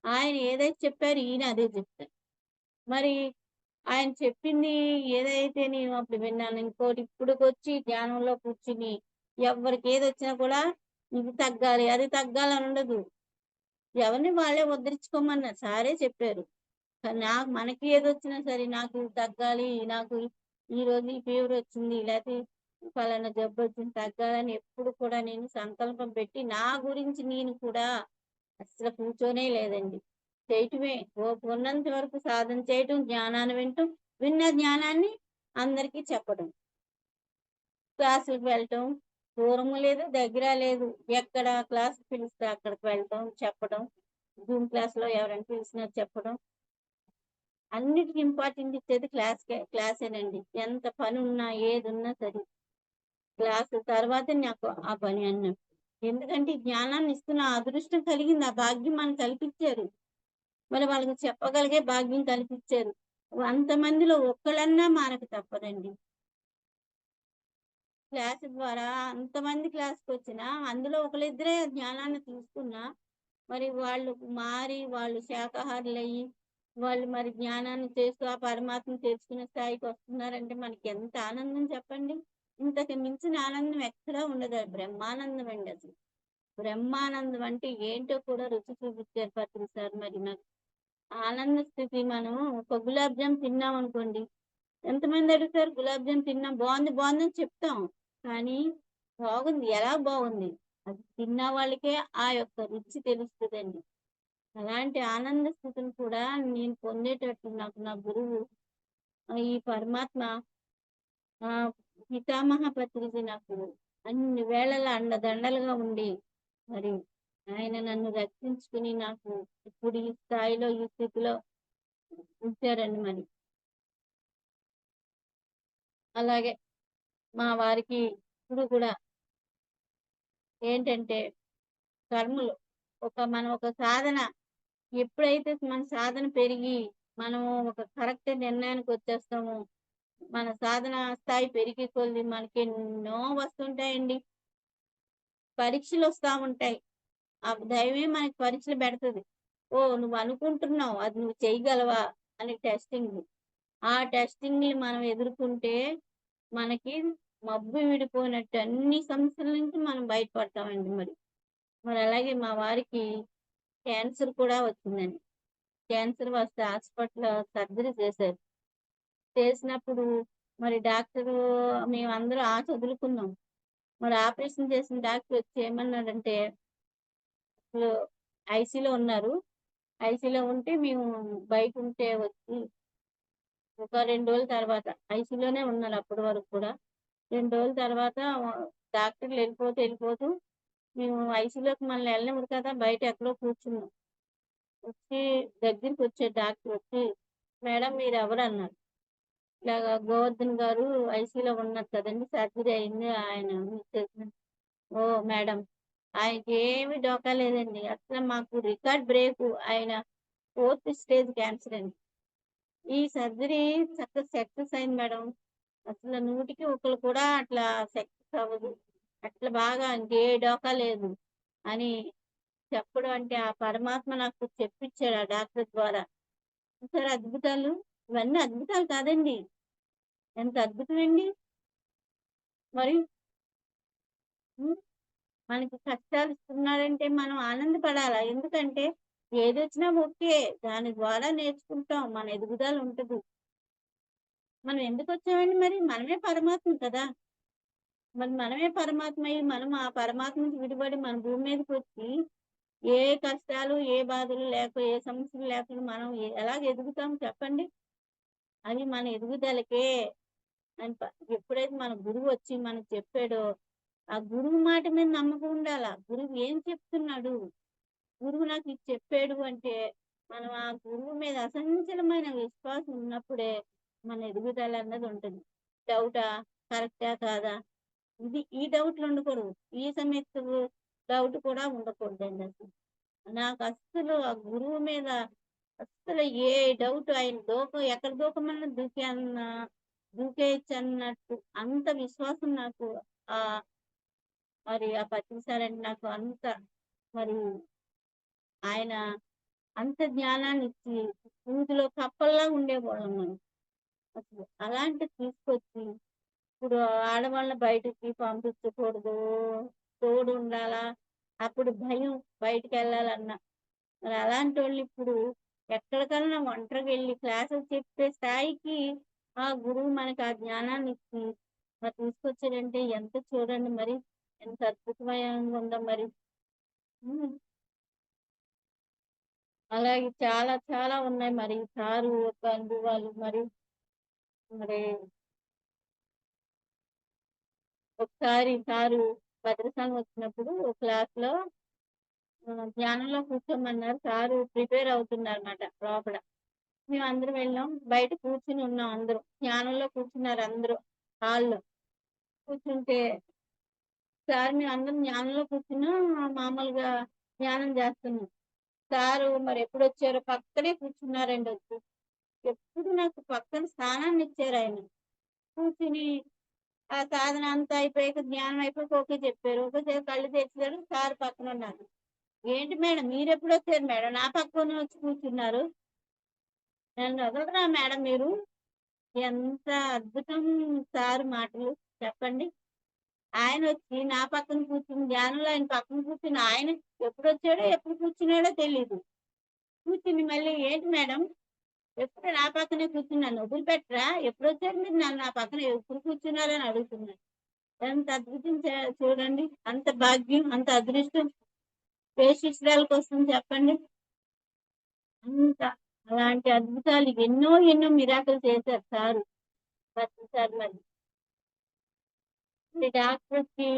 ఆయన ఏదైతే చెప్పారో ఈయన అదే చెప్తారు. మరి ఆయన చెప్పింది ఏదైతే నేను అప్పుడు విన్నాను. ఇంకోటి ఇప్పుడుకొచ్చి ధ్యానంలో కూర్చుని ఎవ్వరికి ఏదొచ్చినా కూడా ఇది తగ్గాలి, అది తగ్గాలని ఉండదు. ఎవరిని వాళ్ళే ఉద్ధరించుకోమన్నారు. సారే చెప్పారు. కానీ మనకి ఏదొచ్చినా సరే నాకు ఇది తగ్గాలి, నాకు ఈరోజు ఈ ఫీవరొచ్చింది, లేతే పలానా జబ్బొచ్చింది తగ్గాలని ఎప్పుడు కూడా నేను సంకల్పం పెట్టి నా గురించి నేను కూడా అస్సలు కూర్చోనే లేదండి. చేయటమే. ఓపికున్నంత వరకు సాధన చేయటం, జ్ఞానాన్ని వినటం, విన్న జ్ఞానాన్ని అందరికీ చెప్పడం. క్లాసులకి వెళ్ళటం. దూరము లేదు, దగ్గర లేదు. ఎక్కడ క్లాస్‌కి పిలిస్తే అక్కడికి వెళ్ళటం, చెప్పడం. జూమ్ క్లాస్‌లో ఎవరైనా పిలిచినా చెప్పడం. అన్నిటికి ఇంపార్టెంట్ ఇచ్చేది క్లాసేనండి. ఎంత పనున్నా, ఏదున్నా సరే. క్లాసు తర్వాతే నాకు ఆ పని అన్నట్టు. ఎందుకంటే ఈ జ్ఞానాన్ని ఇస్తున్న ఆ అదృష్టం కలిగింది. ఆ భాగ్యం మనకు కల్పించారు. మరి వాళ్ళకి చెప్పగలిగే భాగ్యం కల్పించారు. అంతమందిలో ఒక్కళ్ళన్నా మారక తప్పదండి. క్లాస్ ద్వారా అంతమంది క్లాస్‌కొచ్చినా అందులో ఒకళ్ళిద్దరే జ్ఞానాన్ని తీసుకున్నా, మరి వాళ్ళు మారి వాళ్ళు శాకాహారులయ్యి, వాళ్ళు మరి జ్ఞానాన్ని చేస్తూ ఆ పరమాత్మను తెలుసుకునే స్థాయికొస్తున్నారంటే మనకెంత ఆనందం చెప్పండి. ఇంతకు మించిన ఆనందం ఎక్కడా ఉండదు. అది బ్రహ్మానందం అండి అసలు. బ్రహ్మానందం అంటే ఏంటో కూడా రుచి చూపించారు పత్రి సార్ మరి నాకు. ఆనంద స్థితి మనం ఒక గులాబ్ జామ్ తిన్నామనుకోండి. ఎంతమంది అడుగుతారు గులాబ్ జామ్ తిన్నాం బావుంది, బావుందని చెప్తాం. కానీ బాగుంది. ఎలా బాగుంది? అది తిన్న వాళ్ళకే ఆ యొక్క రుచి తెలుస్తదండి. అలాంటి ఆనంద స్థితిని కూడా నేను పొందేటట్టు నాకు నా గురువు ఈ పరమాత్మ ఆహ్, పితామహ పత్రిజీ నాకు అన్ని వేళలా అండదండలుగా ఉండి మరి ఆయన నన్ను రక్షించుకుని నాకు ఇప్పుడు ఈ స్థాయిలో, ఈ స్థితిలో ఉంచారండి మరి. అలాగే మా వారికి ఇప్పుడు కూడా ఏంటంటే కర్మలు మనం ఒక సాధన ఎప్పుడైతే మన సాధన పెరిగి మనము ఒక కరెక్ట్ నిర్ణయానికొచ్చేస్తామో, మన సాధన స్థాయి పెరిగే కొద్దీ మనకెన్నో వస్తుంటాయండి. పరీక్షలొస్తా ఉంటాయి. ఆ దైవమే మనకి పరీక్షలు పెడతది. ఓహ్! నువ్వనుకుంటున్నావు అది నువ్వు చేయగలవా అని టెస్టింగ్. ఆ టెస్టింగ్‌ని మనం ఎదుర్కొంటే మనకి మబ్బు విడిపోయినట్టు అన్ని సమస్యల నుంచి మనం బయటపడతామండి మరి. మరి అలాగే మా వారికి క్యాన్సర్ కూడా వచ్చిందండి. క్యాన్సర్ వస్తే హాస్పిటల్‌లో సర్జరీ చేశారు. చేసినప్పుడు మరి డాక్టరు మేమందరం ఆశ వదులుకున్నాం. మరి ఆపరేషన్ చేసిన డాక్టర్ వచ్చి ఏమన్నాడంటే, "అసలు ఐసీలో ఉన్నారు. ఐసీలో ఉంటే మేము బయటుంటే వచ్చి ఒక 2 రోజుల తర్వాత ఐసీలోనే ఉన్నారు అప్పటి వరకు కూడా. 2 రోజుల తర్వాత డాక్టర్లు ఎళ్ళిపోతూ మేము ఐసీలోకి మనల్ని ఎళ్ళనివ్వరు కదా! బయట ఎక్కడో కూర్చున్నాం. వచ్చి దగ్గరికొచ్చారు డాక్టరొచ్చి, "మేడం మీరెవరన్నారు?" ఇలాగ గోవర్ధన్ గారు ఐసీలో ఉన్నారు కదండీ! సర్జరీ అయింది. ఆయన మీకు తెలిసిన ఓహ్! మేడం ఆయనకేమి డోకా లేదండి. అసలు మాకు రికార్డ్ బ్రేకు. ఆయన 4థ్ స్టేజ్ క్యాన్సర్ అండి. ఈ సర్జరీ సక్సెస్ అయింది మేడం. అసలు నూటికి ఒకళ్ళు కూడా అట్లా సక్సెస్ అవ్వదు. అట్లా బాగా ఇంకే డోకా లేదు అని చెప్పడం అంటే ఆ పరమాత్మ నాకు చెప్పించాడు ఆ డాక్టర్ ద్వారా. చూసారా అద్భుతాలు? ఇవన్నీ అద్భుతాలు కాదండి. ఎంత అద్భుతమండి. మరి హ్మ్. మనకి కష్టాలిస్తున్నాడంటే మనం ఆనందపడాలా. ఎందుకంటే ఏదొచ్చినా ఓకే. దాని ద్వారా నేర్చుకుంటాం. మన ఎదుగుదల ఉంటది. మనం ఎందుకొచ్చామండి మరి? మనమే పరమాత్మ కదా! మరి మనమే పరమాత్మయ్యి మనం ఆ పరమాత్మ నుంచి విడిపడి మన భూమి మీదకొచ్చి ఏ కష్టాలు, ఏ బాధలు ఏ సమస్యలు లేకుండా మనం ఎలాగ ఎదుగుతాం చెప్పండి? అది మన ఎదుగుదలకే అని ఎప్పుడైతే మన గురువొచ్చి మనకు చెప్పాడో, ఆ గురువు మాట మీద నమ్మకం ఉండాల. గురువు ఏం చెప్తున్నాడు? గురువు నాకు ఇది చెప్పాడు అంటే, మనం ఆ గురువు మీద అసంచలమైన విశ్వాసం ఉన్నప్పుడే మన ఎదుగుదల అన్నది ఉంటుంది. డౌటా? కరెక్టా? కాదా? ఈ డౌట్‌లు ఉండకూడదు. ఈ సమయత్తు డౌట్ కూడా ఉండకూడదండి అసలు. నాకస్సలు ఆ గురువు మీద అస్సలు ఏ డౌట్ ఆయన ఎక్కడ దూకమన్నా దూకేయొచ్చన్నట్టు అంత విశ్వాసం నాకు ఆహ్, మరి ఆ పత్రి సారంటే నాకు అంత మరి ఆయన అంత జ్ఞానాన్నిచ్చి సూదిలో కప్పల్లా ఉండేవాళ్ళం మనం. అసలు అలాంటిది తీసుకొచ్చి ఇప్పుడు ఆడవాళ్ళని బయటికి పంపించకూడదు. తోడుండాలా. అప్పుడు భయం బయటికెళ్ళాలన్నా. మరి అలాంటోళ్ళు ఇప్పుడు ఎక్కడికన్నా ఒంటరిగెళ్ళి క్లాసులు చెప్పే స్థాయికి ఆ గురువు మనకు ఆ జ్ఞానాన్నిచ్చి మరి తీసుకొచ్చాడంటే ఎంత చూడండి మరి. ఎంత అద్భుతమయంగా ఉందో మరి. హ్మ్. అలాగే చాలా చాలా ఉన్నాయి మరి. సారు యొక్క అనుభవాలు మరి ఒకసారి సారు భద్రసాని వచ్చినప్పుడు క్లాస్‌లో ధ్యానంలో కూర్చోమన్నారు. సారు ప్రిపేర్ అవుతున్నారన్నమాట లోపల. మేమందరం వెళ్ళాం. బయట కూర్చొని ఉన్నాం అందరం. ధ్యానంలో కూర్చున్నారు అందరూ హాల్‌లో. కూర్చుంటే సార్ మేమందరం ధ్యానంలో కూర్చున్నాం. మామూలుగా ధ్యానం చేస్తున్నాం. సారు మరెప్పుడొచ్చారో పక్కనే కూర్చున్నారండి వచ్చి. ఎప్పుడు నాకు పక్కన స్థానాన్నిచ్చారాయన. కూర్చుని ఆ సాధన అంతా అయిపోయాక ధ్యానం అయిపోయాక ఓకే చెప్పారు. ఓకే కళ్ళు తెరిచారు. సార్ పక్కనున్నారు. ఏంటి మేడం మీరెప్పుడొచ్చారు మేడం? నా పక్కనే వచ్చి కూర్చున్నారు. నన్ను వదలరా మేడం మీరు? ఎంత అద్భుతం సార్ మాటలు చెప్పండి. ఆయనొచ్చి నా పక్కన కూర్చుని ధ్యానంలో ఆయన పక్కన కూర్చుని ఆయన ఎప్పుడొచ్చాడో, ఎప్పుడు కూర్చున్నాడో తెలీదు. కూర్చుని మళ్ళీ ఏంటి మేడం ఎప్పుడు నా పక్కనే కూర్చుని నన్ను వదిలిపెట్టరా? ఎప్పుడొచ్చారు మీరు నా పక్కన ఎప్పుడు కూర్చున్నారని అడుగుతున్నారు. ఎంత అద్భుతం చూడండి. అంత భాగ్యం, అంత అదృష్టం ఏ శిష్యురాలికొస్తుంది చెప్పండి? అంత అలాంటి అద్భుతాలు ఎన్నో ఎన్నో మిరాకిల్ చేశారు సారు. ప్రతి సారి మరి. ఈ డాక్టర్‌కి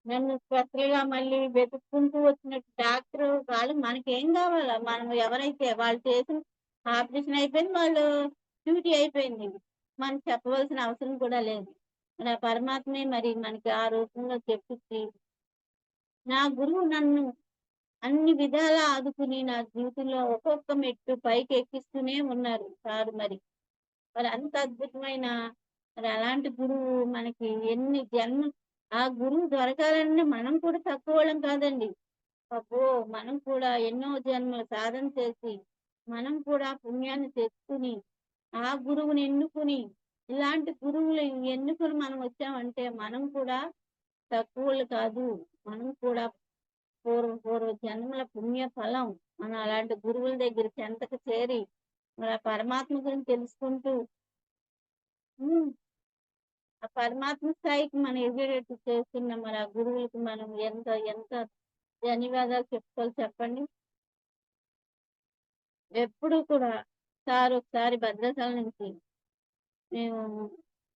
నన్ను స్పెషల్‌గా మళ్ళీ వెతుక్కుంటూ వచ్చినట్టు డాక్టరు వాళ్ళు మనకేం గావాలా? మనం ఎవరైతే వాళ్ళు చేసిన ఆపరేషన్ అయిపోయింది. వాళ్ళు డ్యూటీ అయిపోయింది. మనం చెప్పవలసిన అవసరం కూడా లేదు. మరి ఆ పరమాత్మే మరి మనకి ఆ రూపంలో చెప్పించి, నా గురువు నన్ను అన్ని విధాలా ఆదుకుని నా జీవితంలో ఒక్కొక్క మెట్టు పైకెక్కిస్తూనే ఉన్నారు సారు మరి. మరి అంత అద్భుతమైన మరి అలాంటి గురువు మనకి ఎన్ని ఆ గురువు దొరకాలంటే మనం కూడా తక్కువోళ్ళం కాదండి. అబ్బో! మనం కూడా ఎన్నో జన్మలు సాధన చేసి, మనం కూడా పుణ్యాన్ని తెచ్చుకుని, ఆ గురువుని ఎన్నుకుని, ఇలాంటి గురువులు ఎన్నుకొని మనం వచ్చామంటే మనం కూడా తక్కువోళ్ళు కాదు. మనం కూడా పూర్వ జన్మల పుణ్య ఫలం. మనం అలాంటి గురువుల దగ్గర చెంతకు చేరి, మరి ఆ పరమాత్మ గురించి తెలుసుకుంటూ హ్మ్. ఆ పరమాత్మ స్థాయికి మనం ఎదిగేటట్టు చేస్తున్న మరి ఆ గురువులకి మనం ఎంత ఎంత ధన్యవాదాలు చెప్పుకోవాలి చెప్పండి. ఎప్పుడూ కూడా సార్ ఒకసారి భద్రాచలం నుంచి మేము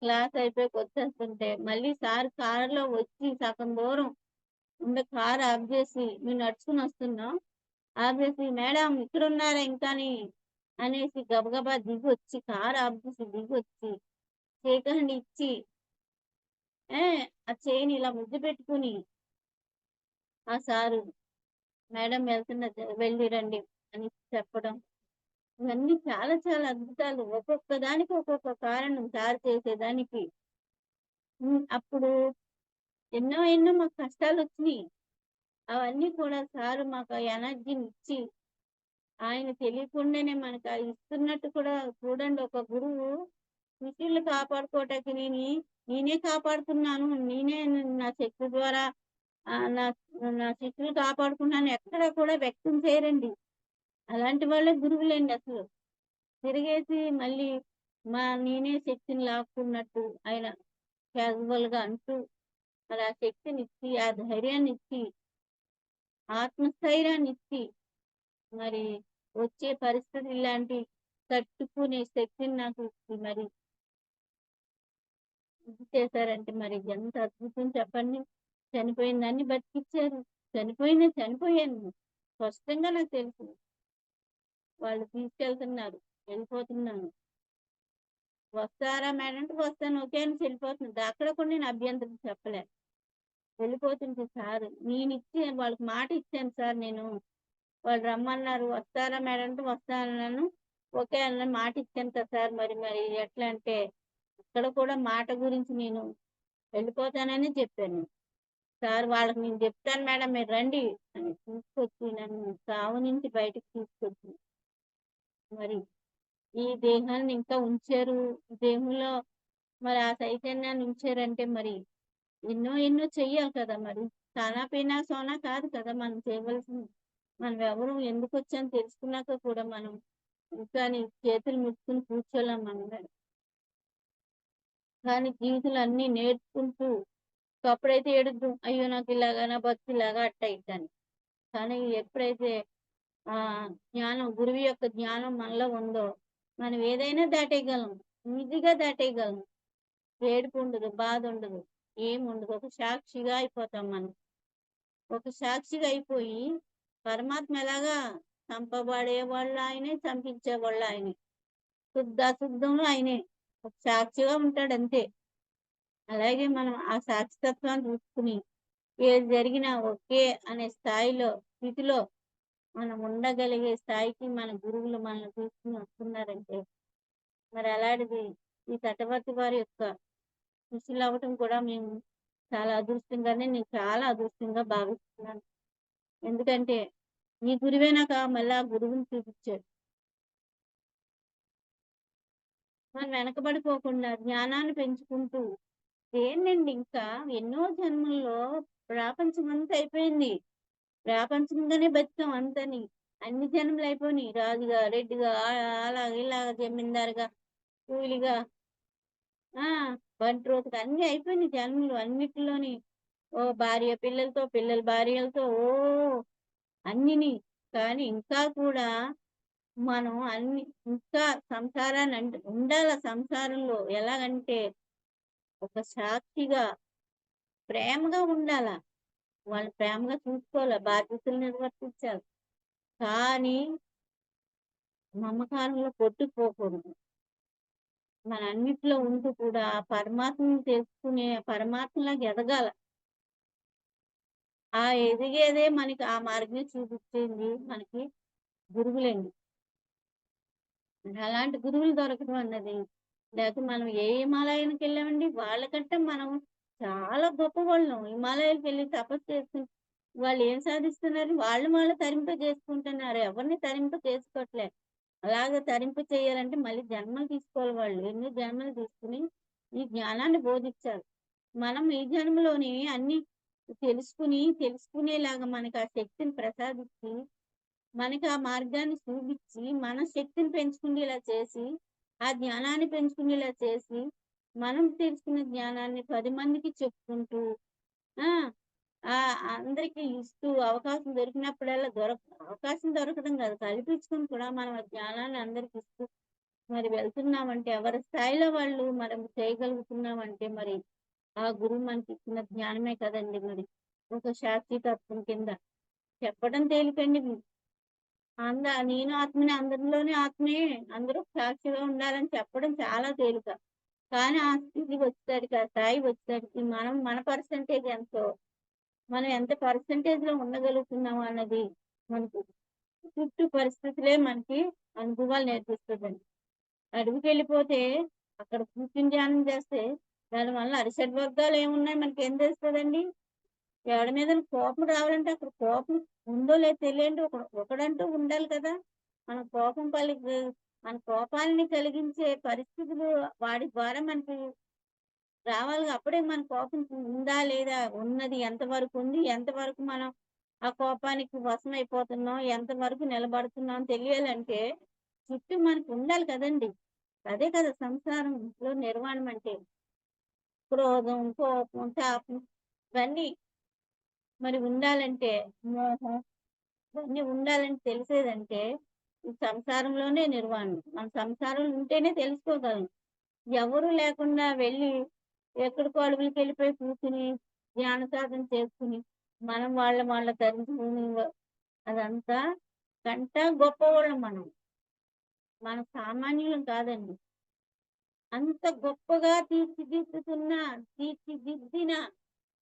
క్లాస్ అయిపోయాక వచ్చేస్తుంటే, మళ్ళీ సార్ కారులో వచ్చి సగం దూరం కారు ఆఫ్ జేసి మేము నడుచుకొని వస్తున్నాం. ఆఫ్ జేసి "మేడం ఇక్కడున్నారా ఇంకాని" అనేసి గబగబా దిగొచ్చి కారు ఆఫ్ జేసి దిగొచ్చి షేక్ హ్యాండ్ ఇచ్చి ఏ ఆ చెయ్యిని ఇలా ముద్దు పెట్టుకొని ఆ సారు "మేడం వెళ్లి రండి" అని చెప్పడం. ఇవన్నీ చాలా చాలా అద్భుతాలు. ఒక్కొక్క దానికి ఒక్కొక్క కారణం సారు చేసేదానికి. అప్పుడు ఎన్నో ఎన్నో మాకు కష్టాలొచ్చినియి. అవన్నీ కూడా సారు మాకు ఆ ఎనర్జీనిచ్చి, ఆయన తెలియకుండానే మనకు అది ఇస్తున్నట్టు కూడా చూడండి ఒక గురువు శిష్యుల్ని కాపాడుకోవటానికి నేనే కాపాడుతున్నాను. నేనే నా శక్తి ద్వారా నా నా శిష్యులు కాపాడుకున్నాను ఎక్కడ కూడా వ్యక్తం చేయరండి. అలాంటి వాళ్ళే గురువులండి అసలు. తిరిగేసి మళ్ళీ నేనే శక్తిని లాక్కున్నట్టు ఆయన క్యాజువల్‌గా అంటూ మరి ఆ శక్తినిచ్చి, ఆ ధైర్యాన్నిచ్చి ఆత్మస్థైర్యాన్ని ఇచ్చి మరి వచ్చే పరిస్థితి ఇలాంటి తట్టుకునే శక్తిని నాకు ఇచ్చి మరి ఇది చేశారంటే మరి ఎంత అద్భుతం చెప్పండి. చనిపోయిన దాన్ని బతికిచ్చారు. చనిపోయాను. స్పష్టంగా నాకు తెలుసు. వాళ్ళు తీసుకెళ్తున్నారు. వెళ్ళిపోతున్నాను. వస్తారా మేడం అంటే వస్తాను. ఓకే అనేసి వెళ్ళిపోతున్నా. అక్కడ కూడా నేను అభ్యంతరం చెప్పలే. వెళ్ళిపోతుంటే సారు వాళ్ళకి మాట ఇచ్చాను సార్ నేను. వాళ్ళు రమ్మన్నారు. వస్తారా మేడం అంటే వస్తానన్నాను. ఓకే అన్నాను. మాట ఇచ్చాను కదా సార్ మరి ఎట్లా అంటే అక్కడ కూడా మాట గురించి నేను వెళ్ళిపోతానని చెప్పాను. సార్ వాళ్ళకి నేను చెప్తాను మేడం మీరు రండి అని తీసుకొచ్చి నన్ను చావు నుంచి బయటకు తీసుకొచ్చి మరి ఈ దేహాన్ని ఇంకా ఉంచారు. ఈ దేహంలో మరి ఆ చైతన్యాన్ని ఉంచారంటే మరి ఎన్నో చెయ్యాలి కదా మరి. తానా పీనా సోనా కాదు కదా మనం చేయవలసింది. మనం ఎవరు ఎందుకొచ్చామో తెలుసుకున్నాక కూడా మనం ఇంకా నీ చేతులు ముట్టుకుని కూర్చోలేం మనం. కానీ జీవితంలో అన్నీ నేర్చుకుంటూ ఒకప్పుడైతే ఏడుద్దాం. అయ్యో! నాకు ఇలాగా నా బతుకు ఇలాగా అట్ట ఇట్ట అని. కానీ ఎప్పుడైతే గురువు యొక్క జ్ఞానం మనలో ఉందో మనం ఏదైనా దాటేయగలం. ఈజీగా దాటేయగలం. ఏడుపు ఉండదు, బాధ ఉండదు, ఏముండదు. ఒక సాక్షిగా అయిపోతాం మనం. ఒక సాక్షిగా అయిపోయి పరమాత్మ ఎలాగా చంపబడేవాళ్ళు ఆయనే, చంపించేవాళ్ళు ఆయనే. శుద్ధాశుద్ధంలో ఆయనే. ఒక సాక్షిగా ఉంటాడంతే. అలాగే మనం ఆ సాక్షితత్వాన్ని చూసుకుని ఏది జరిగినా ఓకే అనే స్థితిలో మనం ఉండగలిగే స్థాయికి మన గురువులు మనల్ని తీసుకుని వస్తున్నారంటే మరి అలాంటిది ఈ తటవర్తి వారి యొక్క శిష్యులు అవ్వటం కూడా మేము నేను చాలా అదృష్టంగా భావిస్తున్నాను. ఎందుకంటే ఈ గురువే నాకు మళ్ళీ ఆ గురువుని చూపించాడు. మనం వెనకబడిపోకుండా జ్ఞానాన్ని పెంచుకుంటూ ఏంటండి ఇంకా ఎన్నో జన్మల్లో ప్రాపంచం అంతా అయిపోయింది. ప్రాపంచంగానే బతికాం అంతని. అన్ని జన్మలు అయిపోయినాయి. రాజుగా, రెడ్డిగా, అలాగ ఇలాగ జమీందారుగా, కూలిగా, ఆ బంట్రోతుగా అన్ని అయిపోయినాయి జన్మలు అన్నిటిలోని. ఓ భార్య పిల్లలతో, పిల్లల భార్యలతో అన్నిని. కానీ ఇంకా కూడా మనం ఇంకా సంసారాన్ని ఉండాల. సంసారంలో ఎలాగంటే ఒక సాక్షిగా ప్రేమగా ఉండాల. వాళ్ళు ప్రేమగా చూసుకోవాలి, బాధ్యతలు నిర్వర్తించాలి. కానీ మమకారంలో కొట్టుకుపోకూడదు. మన అన్నిట్లో ఉంటూ కూడా పరమాత్మని తెలుసుకునే పరమాత్మలాగా ఎదగాల. ఆ ఎదిగేదే మనకి ఆ మార్గం చూపించింది మనకి గురువులండి. అలాంటి గురువులు దొరకడం అన్నది లేకపోతే మనం ఏ హిమాలయానికి వెళ్ళామండి వాళ్ళకంటే మనం చాలా గొప్పవాళ్ళం. హిమాలయాలకు వెళ్ళి తపస్సు చేసుకుని వాళ్ళు ఏం సాధిస్తున్నారు? వాళ్ళు తరింప చేసుకుంటున్నారు. ఎవరిని తరింప చేసుకోవట్లే. అలాగ తరింప చేయాలంటే మళ్ళీ జన్మలు తీసుకోవాలి. వాళ్ళు ఎన్నో జన్మలు తీసుకుని ఈ జ్ఞానాన్ని బోధించాలి. మనం ఈ జన్మలోని అన్ని తెలుసుకునేలాగా మనకి ఆ శక్తిని ప్రసాదించి మనకి ఆ మార్గాన్ని చూపించి మన శక్తిని పెంచుకునేలా చేసి ఆ జ్ఞానాన్ని పెంచుకునేలా చేసి మనం తెలుసుకున్న జ్ఞానాన్ని 10 మందికి చెప్పుకుంటూ ఆ ఆ అందరికి ఇస్తూ అవకాశం దొరికినప్పుడల్లా అవకాశం దొరకడం కాదు, కల్పించుకుని కూడా మనం ఆ జ్ఞానాన్ని అందరికి ఇస్తూ మరి వెళ్తున్నామంటే ఎవరి స్థాయిలో వాళ్ళు మనం చేయగలుగుతున్నామంటే మరి ఆ గురువు మనకి ఇచ్చిన జ్ఞానమే కదండి. మరి ఒక సాక్షి తత్వం కింద చెప్పడం తేలికండి. నేను ఆత్మనే, అందరిలోనే ఆత్మయే, అందరూ సాక్షిగా ఉండాలని చెప్పడం చాలా తేలిక. కానీ ఆ స్థితి వచ్చేసరికి, ఆ స్థాయి వచ్చేసరికి మన పర్సంటేజ్ ఎంతో, మనం ఎంత పర్సంటేజ్ లో ఉండగలుగుతున్నాం అన్నది మనకు చుట్టూ పరిస్థితులే మనకి అనుభవాలు నేర్పిస్తుందండి. అడవికి వెళ్ళిపోతే అక్కడ కూర్చుని ధ్యానం చేస్తే దానివల్ల అరిషడ్ వర్గాలు ఏమున్నాయి మనకి ఏం తెలుస్తుందండి? ఎవడి మీద కోపం రావాలంటే అక్కడ కోపం ఉందో లేదో తెలియండి. ఒకడంటూ ఉండాలి కదా. మన మన కోపాలని కలిగించే పరిస్థితులు వాడి ద్వారా మనకి రావాలి. అప్పుడే మన కోపం ఉందా లేదా, ఉన్నది ఎంతవరకు ఉంది, ఎంతవరకు మనం ఆ కోపానికి వశమైపోతున్నాం, ఎంతవరకు నిలబడుతున్నాం తెలియాలంటే చుట్టూ మనకు ఉండాలి కదండి. అదే కదా సంసారంలో నిర్వాణం అంటే. క్రోధం, కోపం, తాపం ఇవన్నీ మరి ఉండాలంటే మోహం ఇవన్నీ ఉండాలని తెలిసేదంటే ఈ సంసారంలోనే నిర్వాణం. మన సంసారం ఉంటేనే తెలుసుకోగలం. ఎవరు లేకుండా వెళ్ళి ఎక్కడికో అడవులకెళ్ళిపోయి కూర్చుని, ధ్యాన సాధన చేసుకుని, మనం వాళ్ళ తరించుకుని అదంతా గొప్పవాళ్ళం మనం. మన సామాన్యులం కాదండి. అంత గొప్పగా తీర్చిదిద్దిన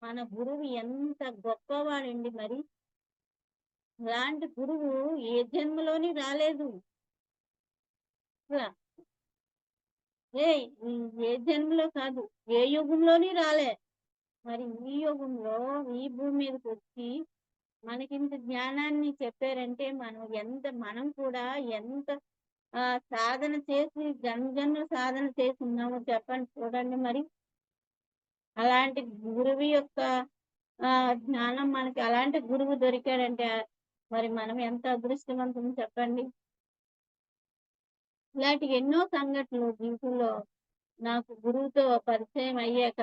మన గురువు ఎంత గొప్పవాడండి మరి. ఇలాంటి గురువు ఏ జన్మలోని రాలేదు. అసల ఏ జన్మలో కాదు, ఏ యుగంలోని రాలే. మరి ఈ యుగంలో ఈ భూమి మీదకొచ్చి మనకింత జ్ఞానాన్ని చెప్పారంటే మనం కూడా ఎంత సాధన చేసి జన్మజన్మల సాధన చేసి ఉన్నామో చెప్పండి చూడండి మరి. అలాంటి గురువు యొక్క జ్ఞానం మనకి అలాంటి గురువు దొరికాడంటే మరి మనం ఎంత అదృష్టవంతం చెప్పండి. ఇలాంటి ఎన్నో సంఘటనలు జీవితంలో నాకు గురువుతో పరిచయం అయ్యాక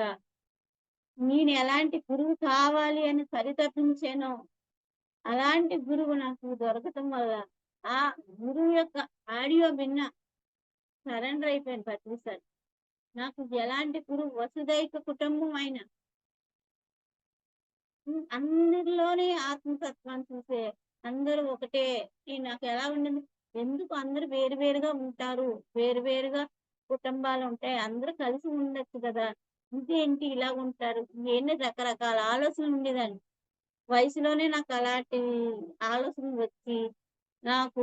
నేను ఎలాంటి గురువు కావాలి అని పరితపించానో అలాంటి గురువు నాకు దొరకటం వల్ల ఆ గురువు యొక్క ఆడియో విన్న సరెండర్ అయిపోయాను ప్రతిసారి. నాకు ఎలాంటి గురువు వసుదైక కుటుంబం అయిన అందరిలోనే ఆత్మతత్వాన్ని చూసే అందరూ ఒకటే. నాకు ఎలా ఉండింది, ఎందుకు అందరూ వేరువేరుగా ఉంటారు, వేరువేరుగా కుటుంబాలు ఉంటాయి, అందరూ కలిసి ఉండొచ్చు కదా, ఇదేంటి ఇలా ఉంటారు, ఎన్ని రకరకాల ఆలోచనలు ఉండేదాన్ని. వయసులోనే నాకు అలాంటి ఆలోచనలు వచ్చి నాకు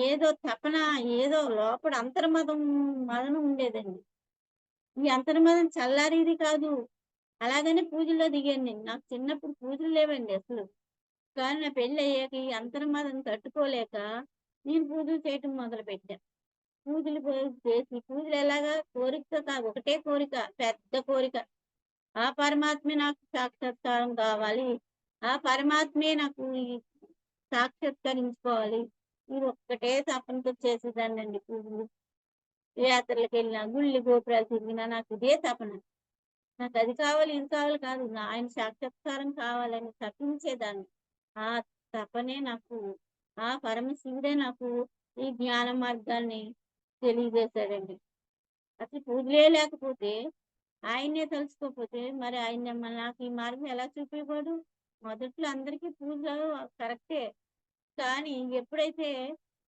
ఏదో తపన, ఏదో లోపల మదనం ఉండేదండి. ఈ అంతర్మదం చల్లారేది కాదు. అలాగనే పూజల్లో దిగాను నేను. నాకు చిన్నప్పుడు పూజలు లేవండి అసలు. కానీ నా పెళ్లి అయ్యాక ఈ అంతర్మదం తట్టుకోలేక నేను పూజలు చేయటం మొదలుపెట్టా. పూజలు ఎలాగా కోరికతో కాదు, ఒకటే కోరిక, పెద్ద కోరిక. ఆ పరమాత్మే నాకు సాక్షాత్కారం కావాలి, ఆ పరమాత్మే నాకు సాక్షాత్కరించుకోవాలి. ఇది ఒక్కటే తపనతో చేసేదాన్నండి పూజలు. యాత్రలకు వెళ్ళినా, గుళ్ళు గోపురాలు తిరిగినా నాకు ఇదే తపన. నాకు అది కావాలి, ఇది కావాలి కాదు, ఆయన సాక్షాత్కారం కావాలని తపించేదాన్ని. ఆ తపనే నాకు, ఆ పరమశివుడే నాకు ఈ జ్ఞాన మార్గాన్ని తెలియజేశాడండి. అసలు పూజలే లేకపోతే, ఆయన్నే తెలుసుకోకపోతే మరి నాకు ఈ మార్గం ఎలా చూపేవాడు? మొదట్లో అందరికీ పూజలు కరెక్టే. కానీ ఎప్పుడైతే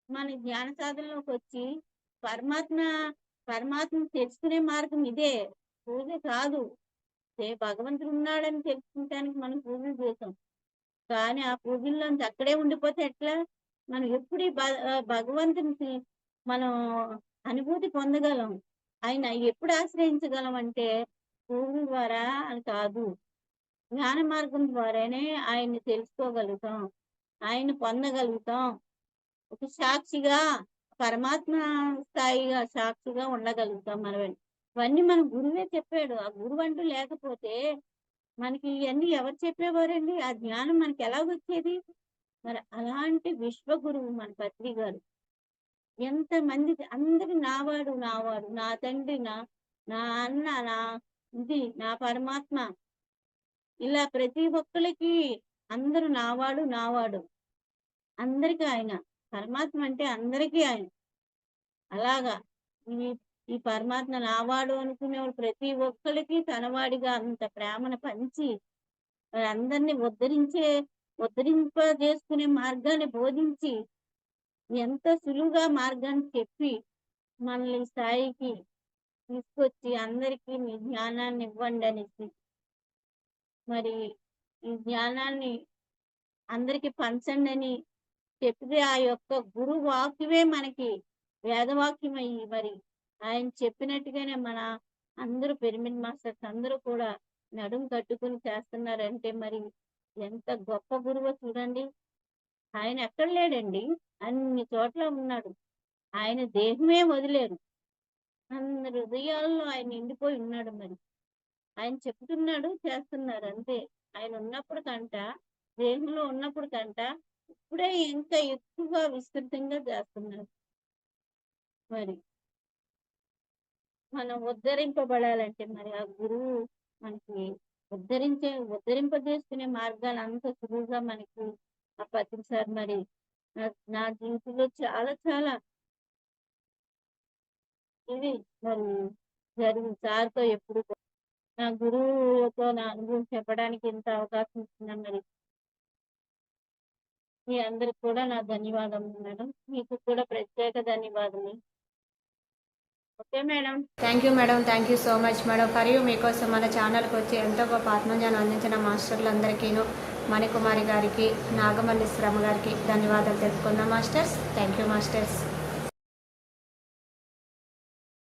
మన జ్ఞాన సాధనలోకి వచ్చి పరమాత్మ పరమాత్మను తెలుసుకునే మార్గం ఇదే, పూజ కాదు. భగవంతుడు ఉన్నాడని తెలుసుకుంటానికి మనం పూజలు చేసాం. కానీ ఆ పూజల్లోంచి అక్కడే ఉండిపోతే ఎట్లా? మనం ఎప్పుడు భగవంతునికి మనం అనుభూతి పొందగలం, ఆయన ఎప్పుడు ఆశ్రయించగలం అంటే పూజల ద్వారా అని కాదు, జ్ఞాన మార్గం ద్వారానే ఆయన్ని తెలుసుకోగలుగుతాం, ఆయన పొందగలుగుతాం. ఒక సాక్షిగా, పరమాత్మ స్థాయిగా సాక్షిగా ఉండగలుగుతాం మనం. ఇవన్నీ మన గురువే చెప్పాడు. ఆ గురువు అంటూ లేకపోతే మనకి ఇవన్నీ ఎవరు చెప్పేవారండి? ఆ జ్ఞానం మనకి ఎలా వచ్చేది? మరి అలాంటి విశ్వగురువు మన పత్రి గారు. ఎంతమందికి అందరి నావాడు నావాడు, నా తండ్రి, నా అన్న, నా పరమాత్మ, ఇలా ప్రతి ఒక్కరికి అందరూ నావాడు నావాడు. అందరికీ ఆయన పరమాత్మ అంటే అందరికీ ఆయన. అలాగా ఈ ఈ పరమాత్మ నావాడు అనుకునేవాడు ప్రతి ఒక్కరికి తనవాడిగా అంత ప్రేమను పంచి అందరినీ ఉద్ధరింపజేసుకునే మార్గాన్ని బోధించి ఎంత సులువుగా మార్గాన్ని చెప్పి మనల్ని ఈ స్థాయికి తీసుకొచ్చి అందరికీ మీ జ్ఞానాన్ని ఇవ్వండి అనేసి, మరి ఈ జ్ఞానాన్ని అందరికీ పంచండి అని చెప్పితే ఆ యొక్క గురు వాక్యమే మనకి వేదవాక్యం అయ్యి మరి ఆయన చెప్పినట్టుగానే మన అందరూ పిరమిడ్ మాస్టర్స్ అందరూ కూడా నడుం కట్టుకుని చేస్తున్నారంటే మరి ఎంత గొప్ప గురువో చూడండి. ఆయన ఎక్కడ లేడండి, అన్ని చోట్ల ఉన్నాడు. ఆయన దేహమే వదిలేరు, అందరి హృదయాల్లో ఆయన నిండిపోయి ఉన్నాడు. మరి ఆయన చెప్తున్నాడు, చేస్తున్నారు అంతే. ఆయన ఉన్నప్పుడు కంట, దేహంలో ఉన్నప్పుడు కంట ఇప్పుడే ఇంకా ఎక్కువగా విస్తృతంగా చేస్తున్నారు. మరి మనం ఉద్ధరింపబడాలంటే మరి ఆ గురువు మనకి ఉద్ధరింపజేసుకునే మార్గాలు అంత సులువుగా మనకి ఆ పత్రి సార్ మరి నా నా జీవితంలో చాలా చాలా ఇది మరి సార్తో ఎప్పుడు నా గురువుతో నా అనుభవం చెప్పడానికి ఇంత అవకాశం ఇచ్చిన మరి మీ అందరికి కూడా నా ధన్యవాదములు మేడం. మీకు కూడా ప్రత్యేక ధన్యవాదాలు. Okay madam. Thank you madam, thank you so much madam. మరియు మీకోసం మన ఛానల్కి వచ్చి ఎంతో గొప్ప ఆత్మజ్ఞానం అందించిన మాస్టర్లందరికీను మణికుమారి గారికి, నాగమల్లి శ్రమ గారికి ధన్యవాదాలు తెలుపుకుందాం మాస్టర్స్. Thank you masters.